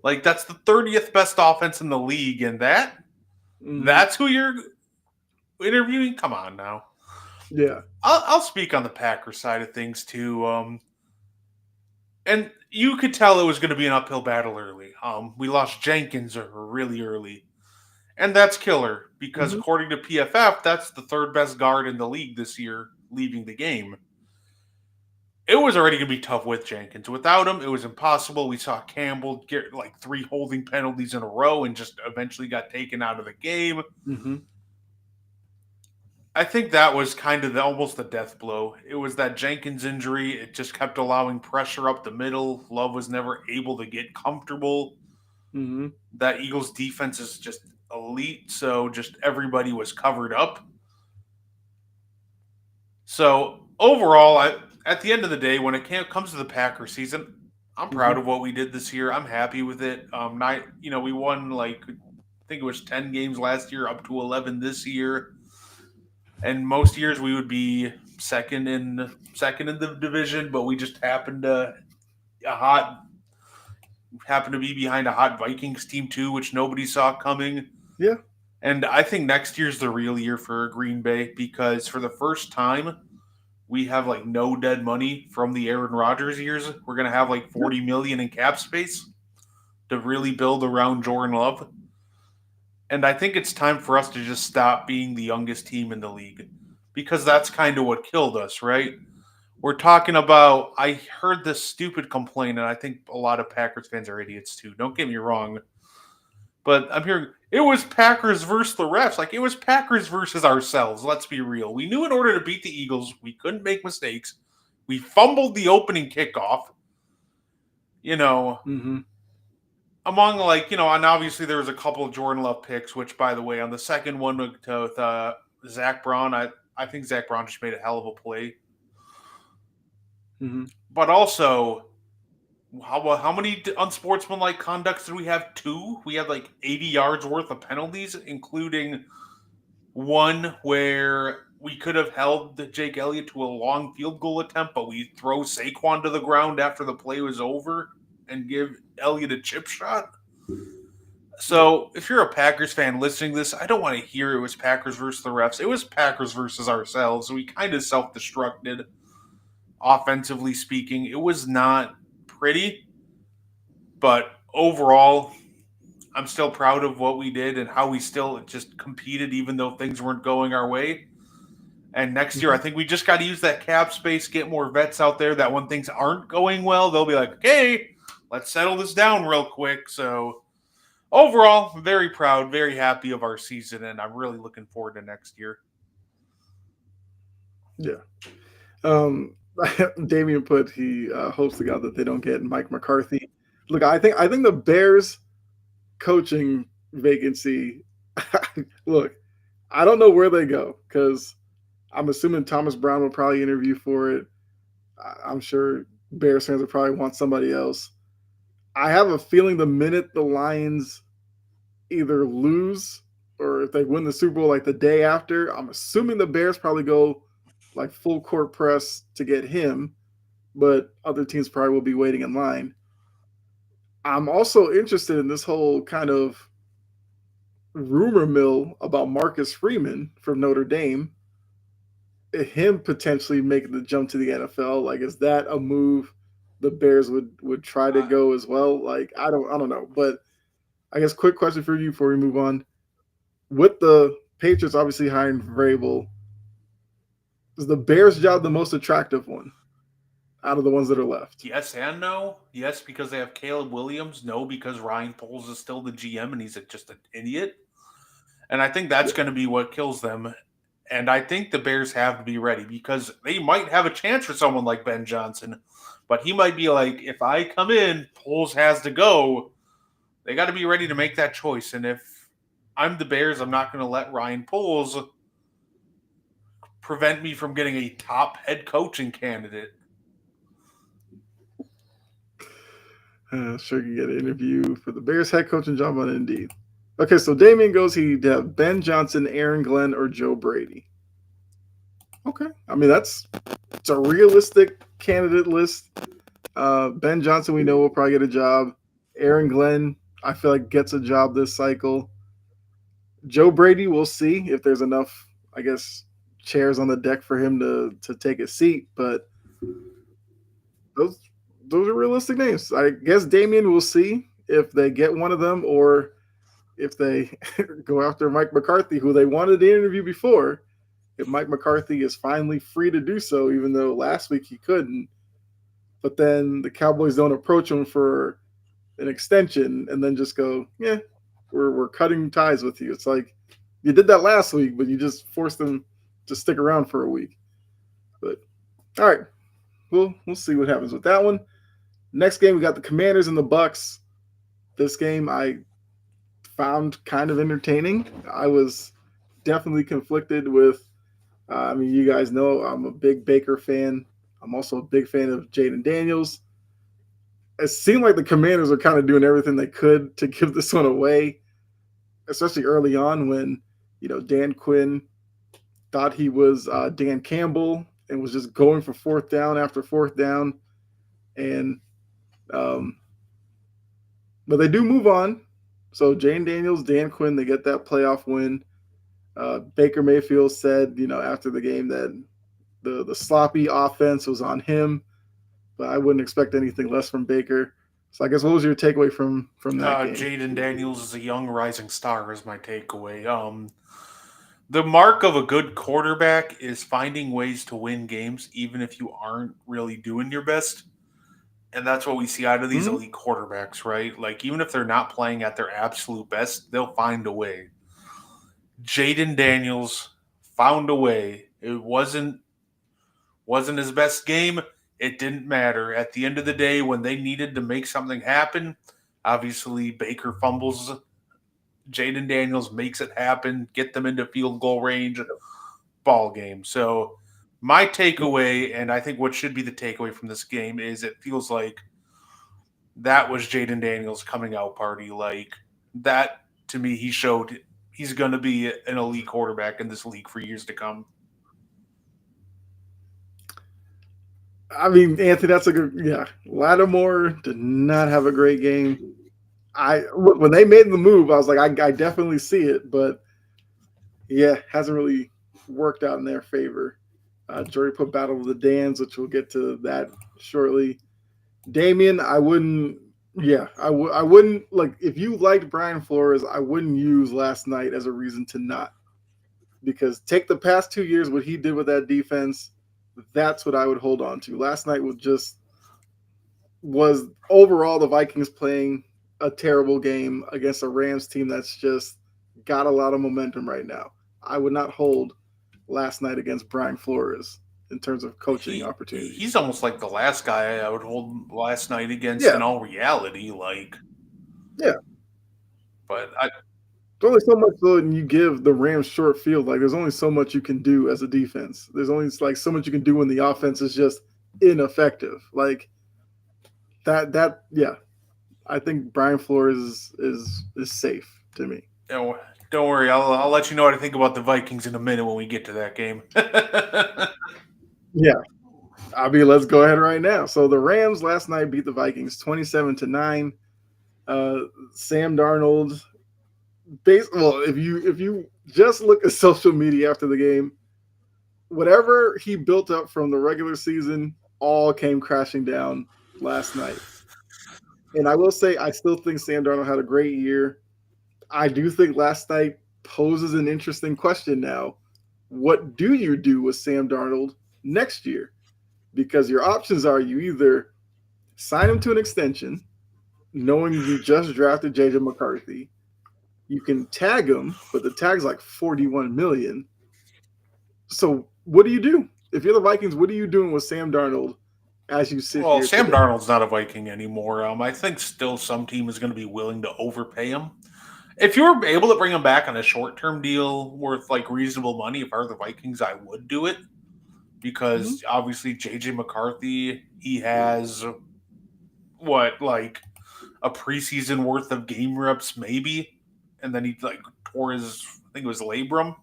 Like that's the 30th best offense in the league, and Hmm. that's who you're interviewing. Come on now. Yeah. I'll speak on the Packers side of things too. And you could tell it was going to be an uphill battle early. We lost Jenkins really early, and that's killer because Hmm. according to PFF, that's the third best guard in the league this year, leaving the game. It was already going to be tough with Jenkins. Without him, it was impossible. We saw Campbell get like three holding penalties in a row and just eventually got taken out of the game. Hmm. I think that was kind of almost the death blow. It was that Jenkins injury. It just kept allowing pressure up the middle. Love was never able to get comfortable. Hmm. That Eagles defense is just elite, so just everybody was covered up. So overall, at the end of the day, when it comes to the Packers season, I'm Hmm. proud of what we did this year. I'm happy with it. We won like I think it was 10 games last year, up to 11 this year. And most years we would be second in the division, but we just a hot happened to be behind a hot Vikings team too, which nobody saw coming. Yeah. And I think next year's the real year for Green Bay because for the first time we have like no dead money from the Aaron Rodgers years. We're gonna have like Yeah. 40 million in cap space to really build around Jordan Love. And I think it's time for us to just stop being the youngest team in the league because that's kind of what killed us, right? We're talking about. I heard this stupid complaint, and I think a lot of Packers fans are idiots too. Don't get me wrong, but I'm hearing it was Packers versus the refs. Like it was Packers versus ourselves. Let's be real. We knew in order to beat the Eagles, we couldn't make mistakes. We fumbled the opening kickoff. You know, Hmm. among and obviously there was a couple of Jordan Love picks. Which, by the way, on the second one with Zach Braun, I think Zach Braun just made a hell of a play. Hmm. But also, how many unsportsmanlike conducts did we have? Two. We had like 80 yards worth of penalties, including one where we could have held Jake Elliott to a long field goal attempt, but we throw Saquon to the ground after the play was over and give Elliott a chip shot. Yeah. So if you're a Packers fan listening to this, I don't want to hear it was Packers versus the refs. It was Packers versus ourselves. We kind of self-destructed, offensively speaking. It was not pretty, but overall, I'm still proud of what we did and how we still just competed, even though things weren't going our way. And next year, I Hmm. think we just got to use that cap space, get more vets out there. That when things aren't going well, they'll be like, "Okay, let's settle this down real quick." So overall, very proud, very happy of our season, and I'm really looking forward to next year. Yeah. Um, Damien put he hopes to God that they don't get Mike McCarthy. Look, I think the Bears coaching vacancy. Look, I don't know where they go because I'm assuming Thomas Brown will probably interview for it. I'm sure Bears fans would probably want somebody else. I have a feeling the minute the Lions either lose or if they win the Super Bowl like the day after, I'm assuming the Bears probably go like full court press to get him, but other teams probably will be waiting in line. I'm also interested in this whole kind of rumor mill about Marcus Freeman from Notre Dame, him potentially making the jump to the NFL. Like, is that a move the Bears would try to go as well? Like, I don't know, but I guess quick question for you before we move on. With the Patriots obviously hiring Vrabel, is the Bears job the most attractive one out of the ones that are left? Yes and no. Yes, because they have Caleb Williams. No, because Ryan Poles is still the GM and he's just an idiot. And I think that's Yeah. going to be what kills them. And I think the Bears have to be ready because they might have a chance for someone like Ben Johnson, but he might be like, if I come in, Poles has to go. They got to be ready to make that choice. And if I'm the Bears, I'm not going to let Ryan Poles prevent me from getting a top head coaching candidate. Sure, you get an interview for the Bears head coaching job on Indeed. Okay, so Damien goes. He'd have Ben Johnson, Aaron Glenn, or Joe Brady. Okay, I mean it's a realistic candidate list. Ben Johnson, we know will probably get a job. Aaron Glenn, I feel like gets a job this cycle. Joe Brady, we'll see if there's enough, I guess, chairs on the deck for him to take a seat. But those those are realistic names. I guess Damien, we'll see if they get one of them or if they go after Mike McCarthy, who they wanted to interview before. If Mike McCarthy is finally free to do so, even though last week he couldn't, but then the Cowboys don't approach him for an extension and then just go, yeah, we're cutting ties with you. It's like you did that last week, but you just forced them to stick around for a week. But all right, we'll see what happens with that one. Next game, we got the Commanders and the Bucks. This game I found kind of entertaining. I was definitely conflicted with. I mean, you guys know I'm a big Baker fan. I'm also a big fan of Jaden Daniels. It seemed like the Commanders are kind of doing everything they could to give this one away, especially early on when Dan Quinn thought he was Dan Campbell and was just going for fourth down after fourth down, and um, but they do move on. So Jane Daniels, Dan Quinn, they get that playoff win. Baker Mayfield said, after the game that the sloppy offense was on him, but I wouldn't expect anything less from Baker. So I guess what was your takeaway from that game? Jaden Daniels is a young rising star, is my takeaway. The mark of a good quarterback is finding ways to win games, even if you aren't really doing your best. And that's what we see out of these Mm-hmm. elite quarterbacks, right? Like, even if they're not playing at their absolute best, they'll find a way. Jaden Daniels found a way. It wasn't his best game. It didn't matter. At the end of the day, when they needed to make something happen, obviously Baker fumbles. Jaden Daniels makes it happen, get them into field goal range, ball game. So my takeaway, and I think what should be the takeaway from this game, is it feels like that was Jaden Daniels' coming out party. Like that to me, he showed he's going to be an elite quarterback in this league for years to come. I mean, Anthony, that's a good yeah. Lattimore did not have a great game. I look when they made the move, I was like, I definitely see it, but yeah, hasn't really worked out in their favor. Jury put Battle of the Dans, which we'll get to that shortly. Damien, I wouldn't. Yeah, I wouldn't like if you liked Brian Flores. I wouldn't use last night as a reason to not because take the past 2 years what he did with that defense. That's what I would hold on to. Last night was overall the Vikings playing a terrible game against a Rams team that's just got a lot of momentum right now. I would not hold last night against Brian Flores in terms of coaching He's opportunities. almost like the last guy I would hold last night against Yeah, in all reality. Like, yeah. but I There's only so much though, and you give the Rams short field. Like there's only so much you can do as a defense. There's only like so much you can do when the offense is just ineffective. Like Yeah, I think Brian Flores is safe to me. Don't worry, I'll let you know what I think about the Vikings in a minute when we get to that game. Yeah, I mean, let's go ahead right now. So the Rams last night beat the Vikings 27-9. Uh, Sam Darnold, well, if you just look at social media after the game, whatever he built up from the regular season all came crashing down last night. And I will say, I still think Sam Darnold had a great year. I do think last night poses an interesting question now. What do you do with Sam Darnold next year? Because your options are you either sign him to an extension, knowing you just drafted JJ McCarthy. You can tag him, but the tag's like 41 million. So what do you do? If you're the Vikings, what are you doing with Sam Darnold as you sit Well, here Sam today? Darnold's not a Viking anymore. I think still some team is going to be willing to overpay him. If you were able to bring him back on a short-term deal worth like reasonable money, if I were the Vikings, I would do it Mm-hmm. because obviously JJ McCarthy, he has what like a preseason worth of game reps maybe, and then he like tore his I think it was labrum.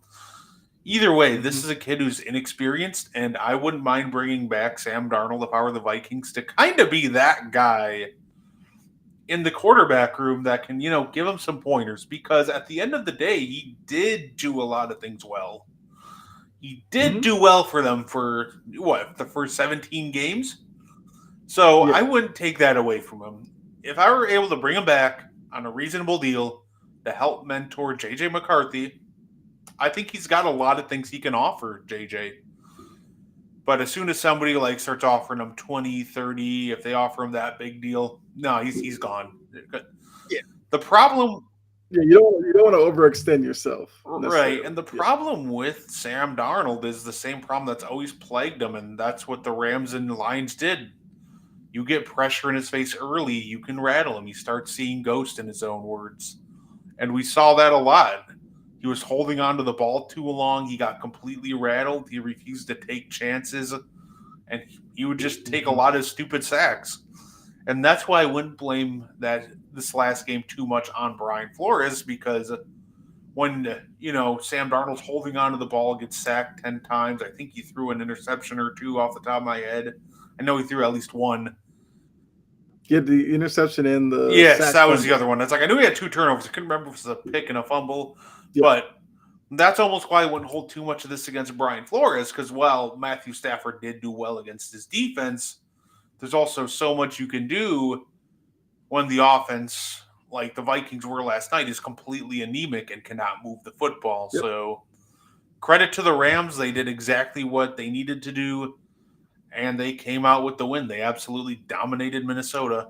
Either way, Mm-hmm. this is a kid who's inexperienced, and I wouldn't mind bringing back Sam Darnold if I were the Vikings to kind of be that guy in the quarterback room that can, give him some pointers because at the end of the day, he did do a lot of things well. He did Mm-hmm. do well for them for what, the first 17 games? So I Yeah. wouldn't take that away from him. If I were able to bring him back on a reasonable deal to help mentor JJ McCarthy, I think he's got a lot of things he can offer JJ. But as soon as somebody like starts offering him 20, 30, if they offer him that big deal, no, he's gone. Yeah. The problem Yeah. You don't want to overextend yourself Right. necessarily. And the Yeah. problem with Sam Darnold is the same problem that's always plagued him, and that's what the Rams and Lions did. You get pressure in his face early, you can rattle him. He starts seeing ghosts in his own words. And we saw that a lot. He was holding on to the ball too long. He got completely rattled. He refused to take chances, and he would just take a Mm-hmm. lot of stupid sacks. And that's why I wouldn't blame that this last game too much on Brian Flores because when Sam Darnold's holding on to the ball, gets sacked 10 times. I think he threw an interception or two off the top of my head. I know he threw at least one. Get the interception and the Yes, sack that was the fumble. other one. It's like I knew he had two turnovers. I couldn't remember if it was a pick and a fumble, Yeah. but that's almost why I wouldn't hold too much of this against Brian Flores because while Matthew Stafford did do well against his defense, there's also so much you can do when the offense, like the Vikings were last night, is completely anemic and cannot move the football. Yep. So credit to the Rams. They did exactly what they needed to do, and they came out with the win. They absolutely dominated Minnesota.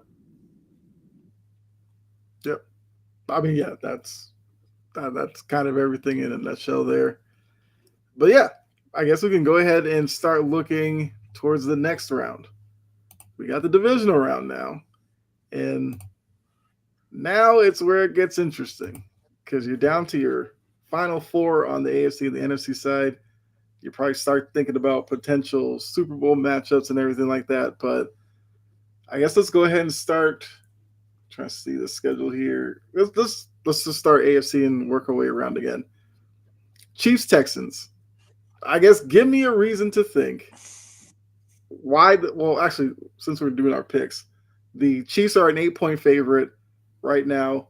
Yep. I mean, yeah, that's kind of everything in a nutshell there. But yeah, I guess we can go ahead and start looking towards the next round. We got the divisional round now, and now it's where it gets interesting because you're down to your final four on the AFC and the NFC side. You probably start thinking about potential Super Bowl matchups and everything like that. But I guess let's go ahead and start. Trying to see the schedule here. Let's just start AFC and work our way around again. Chiefs Texans. I guess give me a reason to think why. Well, actually, since we're doing our picks, the Chiefs are an 8-point favorite right now.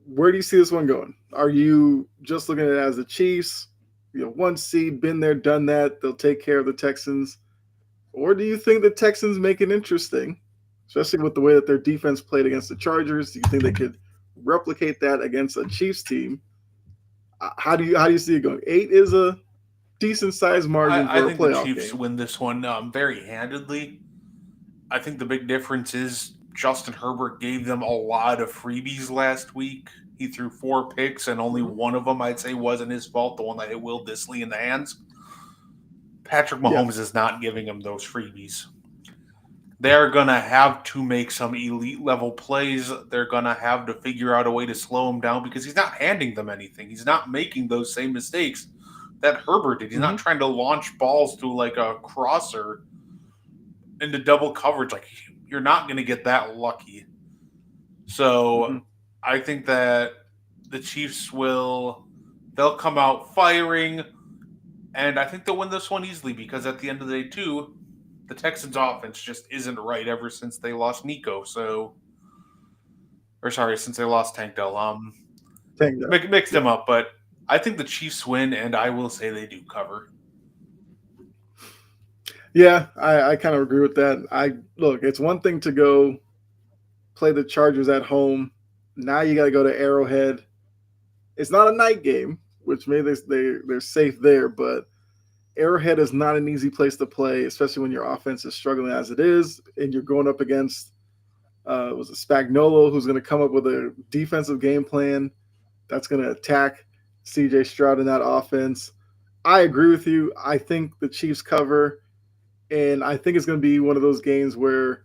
Where do you see this one going? Are you just looking at it as the Chiefs? One seed, been there, done that. They'll take care of the Texans. Or do you think the Texans make it interesting, especially with the way that their defense played against the Chargers? Do you think they could replicate that against a Chiefs team? How do you see it going? 8 is a decent sized margin I for a think the playoff Chiefs game. win this one very handedly. I think the big difference is Justin Herbert gave them a lot of freebies last week. He threw 4 picks, and only Mhm. one of them I'd say wasn't his fault, the one that hit Will Disley in the hands. Patrick Yeah. Mahomes is not giving him those freebies. They're going to have to make some elite level plays. They're going to have to figure out a way to slow him down because he's not handing them anything. He's not making those same mistakes that Herbert did. He's not Hmm. trying to launch balls to like a crosser into double coverage. Like you're not going to get that lucky. So Mhm. I think that the Chiefs they'll come out firing, and I think they'll win this one easily because at the end of the day, too, the Texans' offense just isn't right ever since they lost Nico. So, or sorry, since they lost Tank Dell. Tank Dell. Mixed Yeah. them up, but I think the Chiefs win, and I will say they do cover. Yeah, I kind of agree with that. I look, it's one thing to go play the Chargers at home. Now you got to go to Arrowhead. It's not a night game, which maybe they're safe there, but Arrowhead is not an easy place to play, especially when your offense is struggling as it is, and you're going up against was it Spagnolo, who's going to come up with a defensive game plan that's going to attack C.J. Stroud in that offense. I agree with you. I think the Chiefs cover, and I think it's going to be one of those games where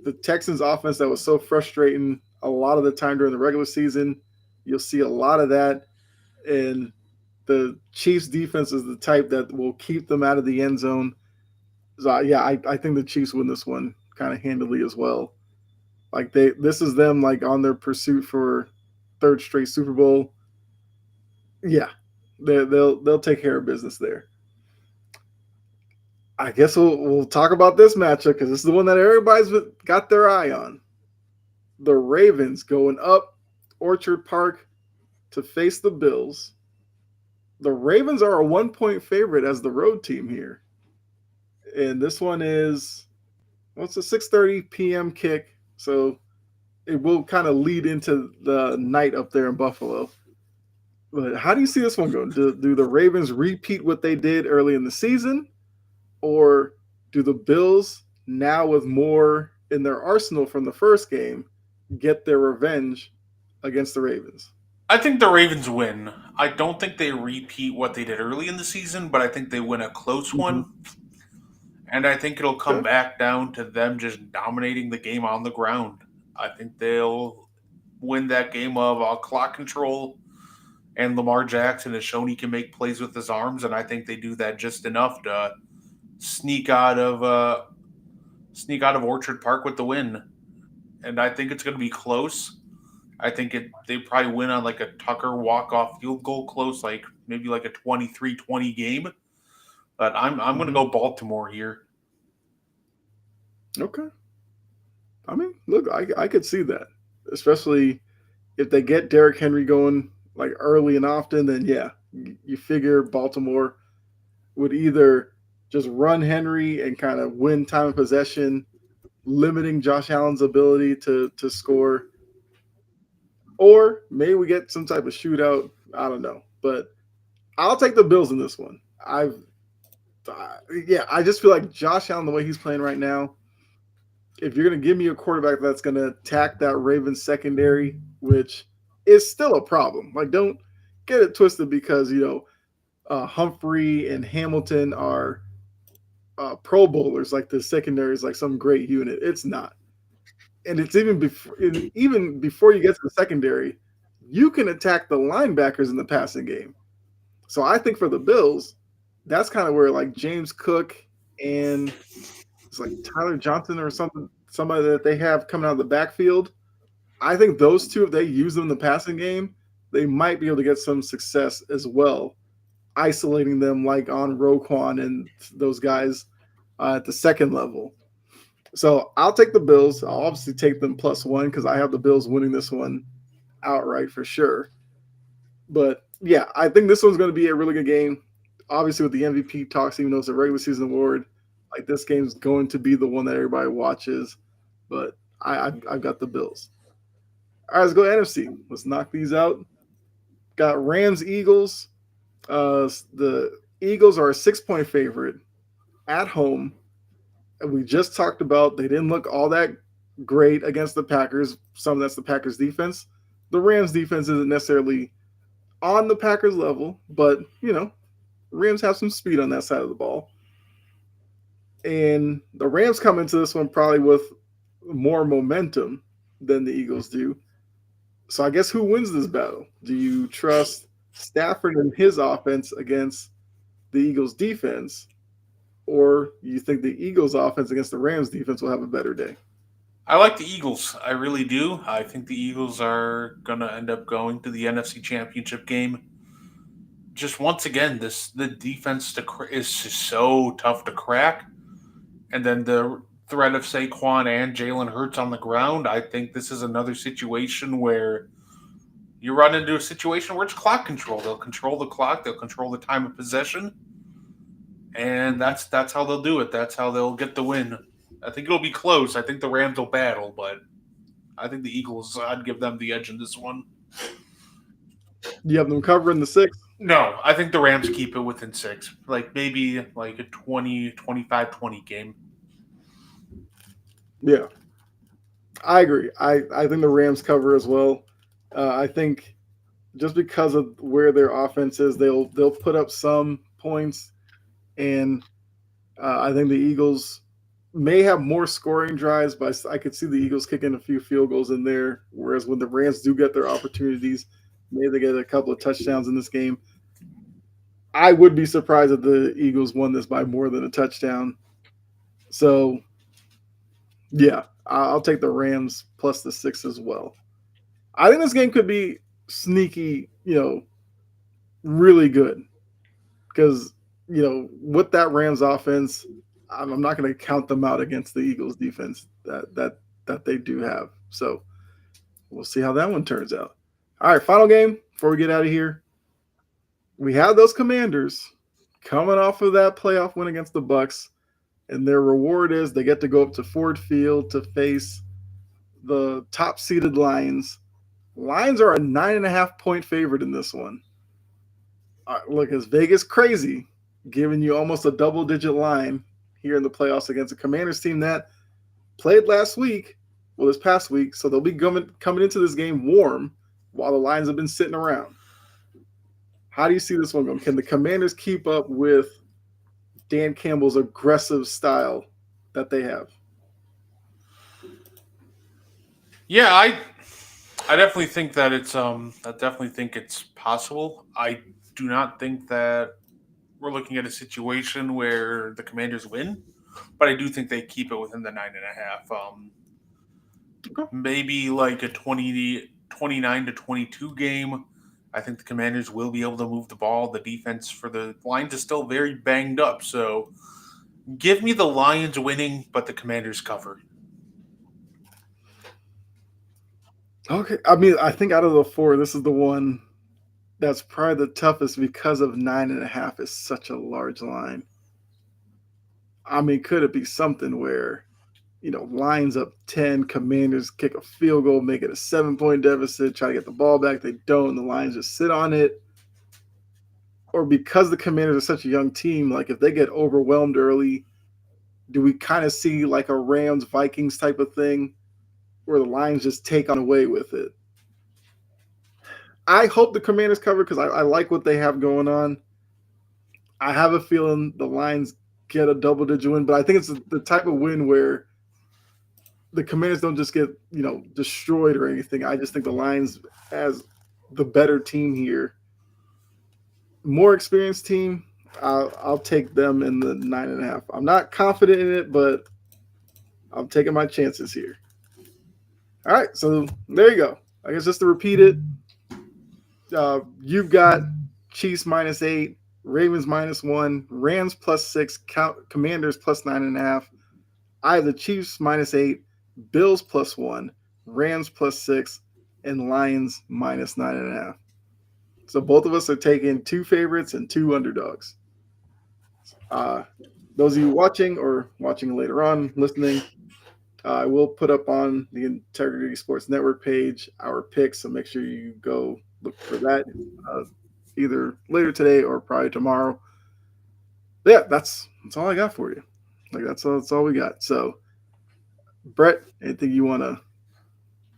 the Texans' offense that was so frustrating a lot of the time during the regular season, you'll see a lot of that, and the Chiefs defense is the type that will keep them out of the end zone. So yeah, I think the Chiefs win this one kind of handily as well. Like this is them like on their pursuit for third straight Super Bowl. Yeah, they'll take care of business there. I guess we'll talk about this matchup because this is the one that everybody's got their eye on. The Ravens going up Orchard Park to face the Bills. The Ravens are a 1 point favorite as the road team here. And this one is it's a 6:30 p.m. kick, so it will kind of lead into the night up there in Buffalo. But how do you see this one going? Do the Ravens repeat what they did early in the season, or do the Bills now with more in their arsenal from the first game get their revenge against the Ravens? I think the Ravens win. I don't think they repeat what they did early in the season, but I think they win a close Mm-hmm. one. And I think it'll come Okay. back down to them just dominating the game on the ground. I think they'll win that game of clock control, and Lamar Jackson has shown he can make plays with his arms, and I think they do that just enough to sneak out of uh, sneak out of Orchard Park with the win. And I think it's going to be close. I think they probably win on like a Tucker walk off field goal close, like maybe like a 23-20 game. But I'm going to Mm-hmm. go Baltimore here. Okay. I mean, look, I could see that, especially if they get Derrick Henry going like early and often. Then yeah, you figure Baltimore would either just run Henry and kind of win time of possession, limiting Josh Allen's ability to score, or maybe we get some type of shootout. I don't know, but I'll take the Bills in this one. Yeah, I just feel like Josh Allen, the way he's playing right now, if you're going to give me a quarterback that's going to attack that Ravens secondary, which is still a problem. Like, don't get it twisted because Humphrey and Hamilton are Pro Bowlers. Like the secondary is like some great unit. It's not, and it's even before you get to the secondary, you can attack the linebackers in the passing game. So I think for the Bills, that's kind of where like James Cook and it's like Tyler Johnson or somebody that they have coming out of the backfield. I think those two, if they use them in the passing game, they might be able to get some success as well, isolating them like on Roquan and those guys at the second level. So I'll take the Bills. I'll obviously take them +1 because I have the Bills winning this one outright for sure. But yeah, I think this one's going to be a really good game. Obviously, with the MVP talks, even though it's a regular season award, like this game's going to be the one that everybody watches. But I've got the Bills. All right, let's go to NFC. Let's knock these out. Got Rams Eagles. The Eagles are a 6 point favorite at home. And we just talked about they didn't look all that great against the Packers. Some of that's the Packers defense. The Rams defense isn't necessarily on the Packers level, but Rams have some speed on that side of the ball. And the Rams come into this one probably with more momentum than the Eagles do. So I guess who wins this battle? Do you trust Stafford and his offense against the Eagles defense, or you think the Eagles offense against the Rams defense will have a better day? I like the Eagles. I really do. I think the Eagles are going to end up going to the NFC Championship game. Just once again, this the defense is just so tough to crack, and then the threat of Saquon and Jalen Hurts on the ground. I think this is another situation where you run into a situation where it's clock control. They'll control the clock. They'll control the time of possession, and that's how they'll do it. That's how they'll get the win. I think it'll be close. I think the Rams will battle, but I think the Eagles. I'd give them the edge in this one. You have them covering the six. No, I think the Rams keep it within six. Like maybe like a 20, 25-20 game. Yeah, I agree. I think the Rams cover as well. I think just because of where their offense is, they'll put up some points, and I think the Eagles may have more scoring drives, but I could see the Eagles kicking a few field goals in there. Whereas when the Rams do get their opportunities, maybe they get a couple of touchdowns in this game. I would be surprised if the Eagles won this by more than a touchdown. So, yeah, I'll take the Rams plus the six as well. I think this game could be sneaky, really good because, with that Rams offense, I'm not going to count them out against the Eagles defense that they do have. So we'll see how that one turns out. All right, final game before we get out of here. We have those Commanders coming off of that playoff win against the Bucks, and their reward is they get to go up to Ford Field to face the top-seeded Lions. Lions are a 9.5-point favorite in this one. Look, is Vegas crazy, giving you almost a double-digit line here in the playoffs against a Commanders team that played last week, this past week, so they'll be coming into this game warm while the Lions have been sitting around. How do you see this one going? Can the Commanders keep up with Dan Campbell's aggressive style that they have? Yeah, I definitely think that I definitely think it's possible. I do not think that we're looking at a situation where the Commanders win, but I do think they keep it within the 9.5. Okay. Maybe like a 29-22 game. I think the Commanders will be able to move the ball. The defense for the Lions is still very banged up, so give me the Lions winning, but the Commanders cover. Okay. I mean, I think out of the four, this is the one that's probably the toughest because of 9.5 is such a large line. I mean, could it be something where, Lions up 10, Commanders kick a field goal, make it a 7-point deficit, try to get the ball back, they don't, and the Lions just sit on it? Or because the Commanders are such a young team, like if they get overwhelmed early, do we kind of see like a Rams Vikings type of thing where the Lions just take on away with it? I hope the Commanders cover because I like what they have going on. I have a feeling the Lions get a double-digit win, but I think it's the type of win where the Commanders don't just get, destroyed or anything. I just think the Lions, as the better team here, more experienced team, I'll take them in the 9.5. I'm not confident in it, but I'm taking my chances here. All right, so there you go. I guess just to repeat it, you've got Chiefs -8, Ravens -1, Rams +6, Commanders +9.5. I have the Chiefs -8, Bills +1, Rams +6, and Lions -9.5. So both of us are taking two favorites and two underdogs. Those of you watching or watching later on, listening, I will put up on the Integrity Sports Network page our picks, so make sure you go look for that either later today or probably tomorrow. But yeah, that's all I got for you. Like that's all we got. So, Brett, anything you want to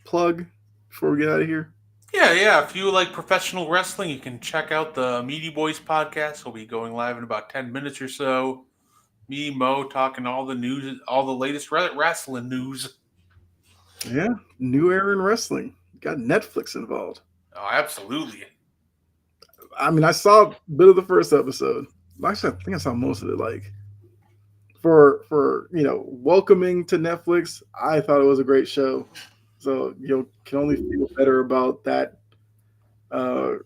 plug before we get out of here? Yeah. If you like professional wrestling, you can check out the Meaty Boys podcast. We'll be going live in about 10 minutes or so. Me, Mo, talking all the news, all the latest wrestling news. Yeah, new era in wrestling. Got Netflix involved. Oh, absolutely. I mean, I saw a bit of the first episode. Actually, I think I saw most of it. Like for welcoming to Netflix. I thought it was a great show. So can only feel better about that uh,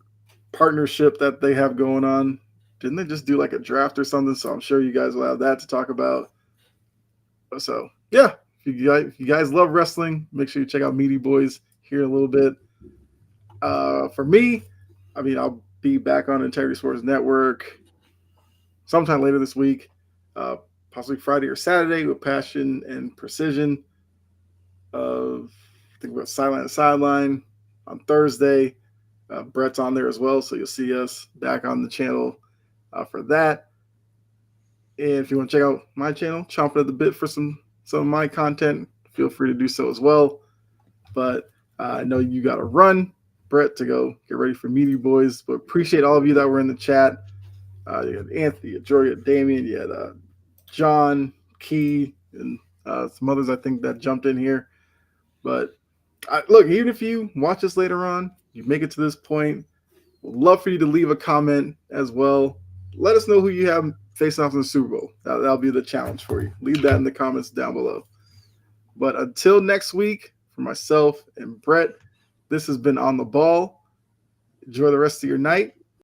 partnership that they have going on. Didn't they just do like a draft or something? So I'm sure you guys will have that to talk about. So yeah, if you guys love wrestling, make sure you check out Meaty Boys here in a little bit. For me, I mean, I'll be back on Integrity Sports Network sometime later this week, uh, possibly Friday or Saturday with Passion and Precision. I think about Sideline on Thursday. Brett's on there as well, so you'll see us back on the channel for that. And if you want to check out my channel, chomping at the bit for some of my content, feel free to do so as well. But I know you got to run, Brett, to go get ready for Meaty Boys. But appreciate all of you that were in the chat. You had Anthony, you had Jory, you had Damien, you had John, Key, and some others I think that jumped in here. But look, even if you watch this later on, you make it to this point, we'd love for you to leave a comment as well. Let us know who you have facing off in the Super Bowl. That'll be the challenge for you. Leave that in the comments down below. But until next week, for myself and Brett, this has been On the Ball. Enjoy the rest of your night.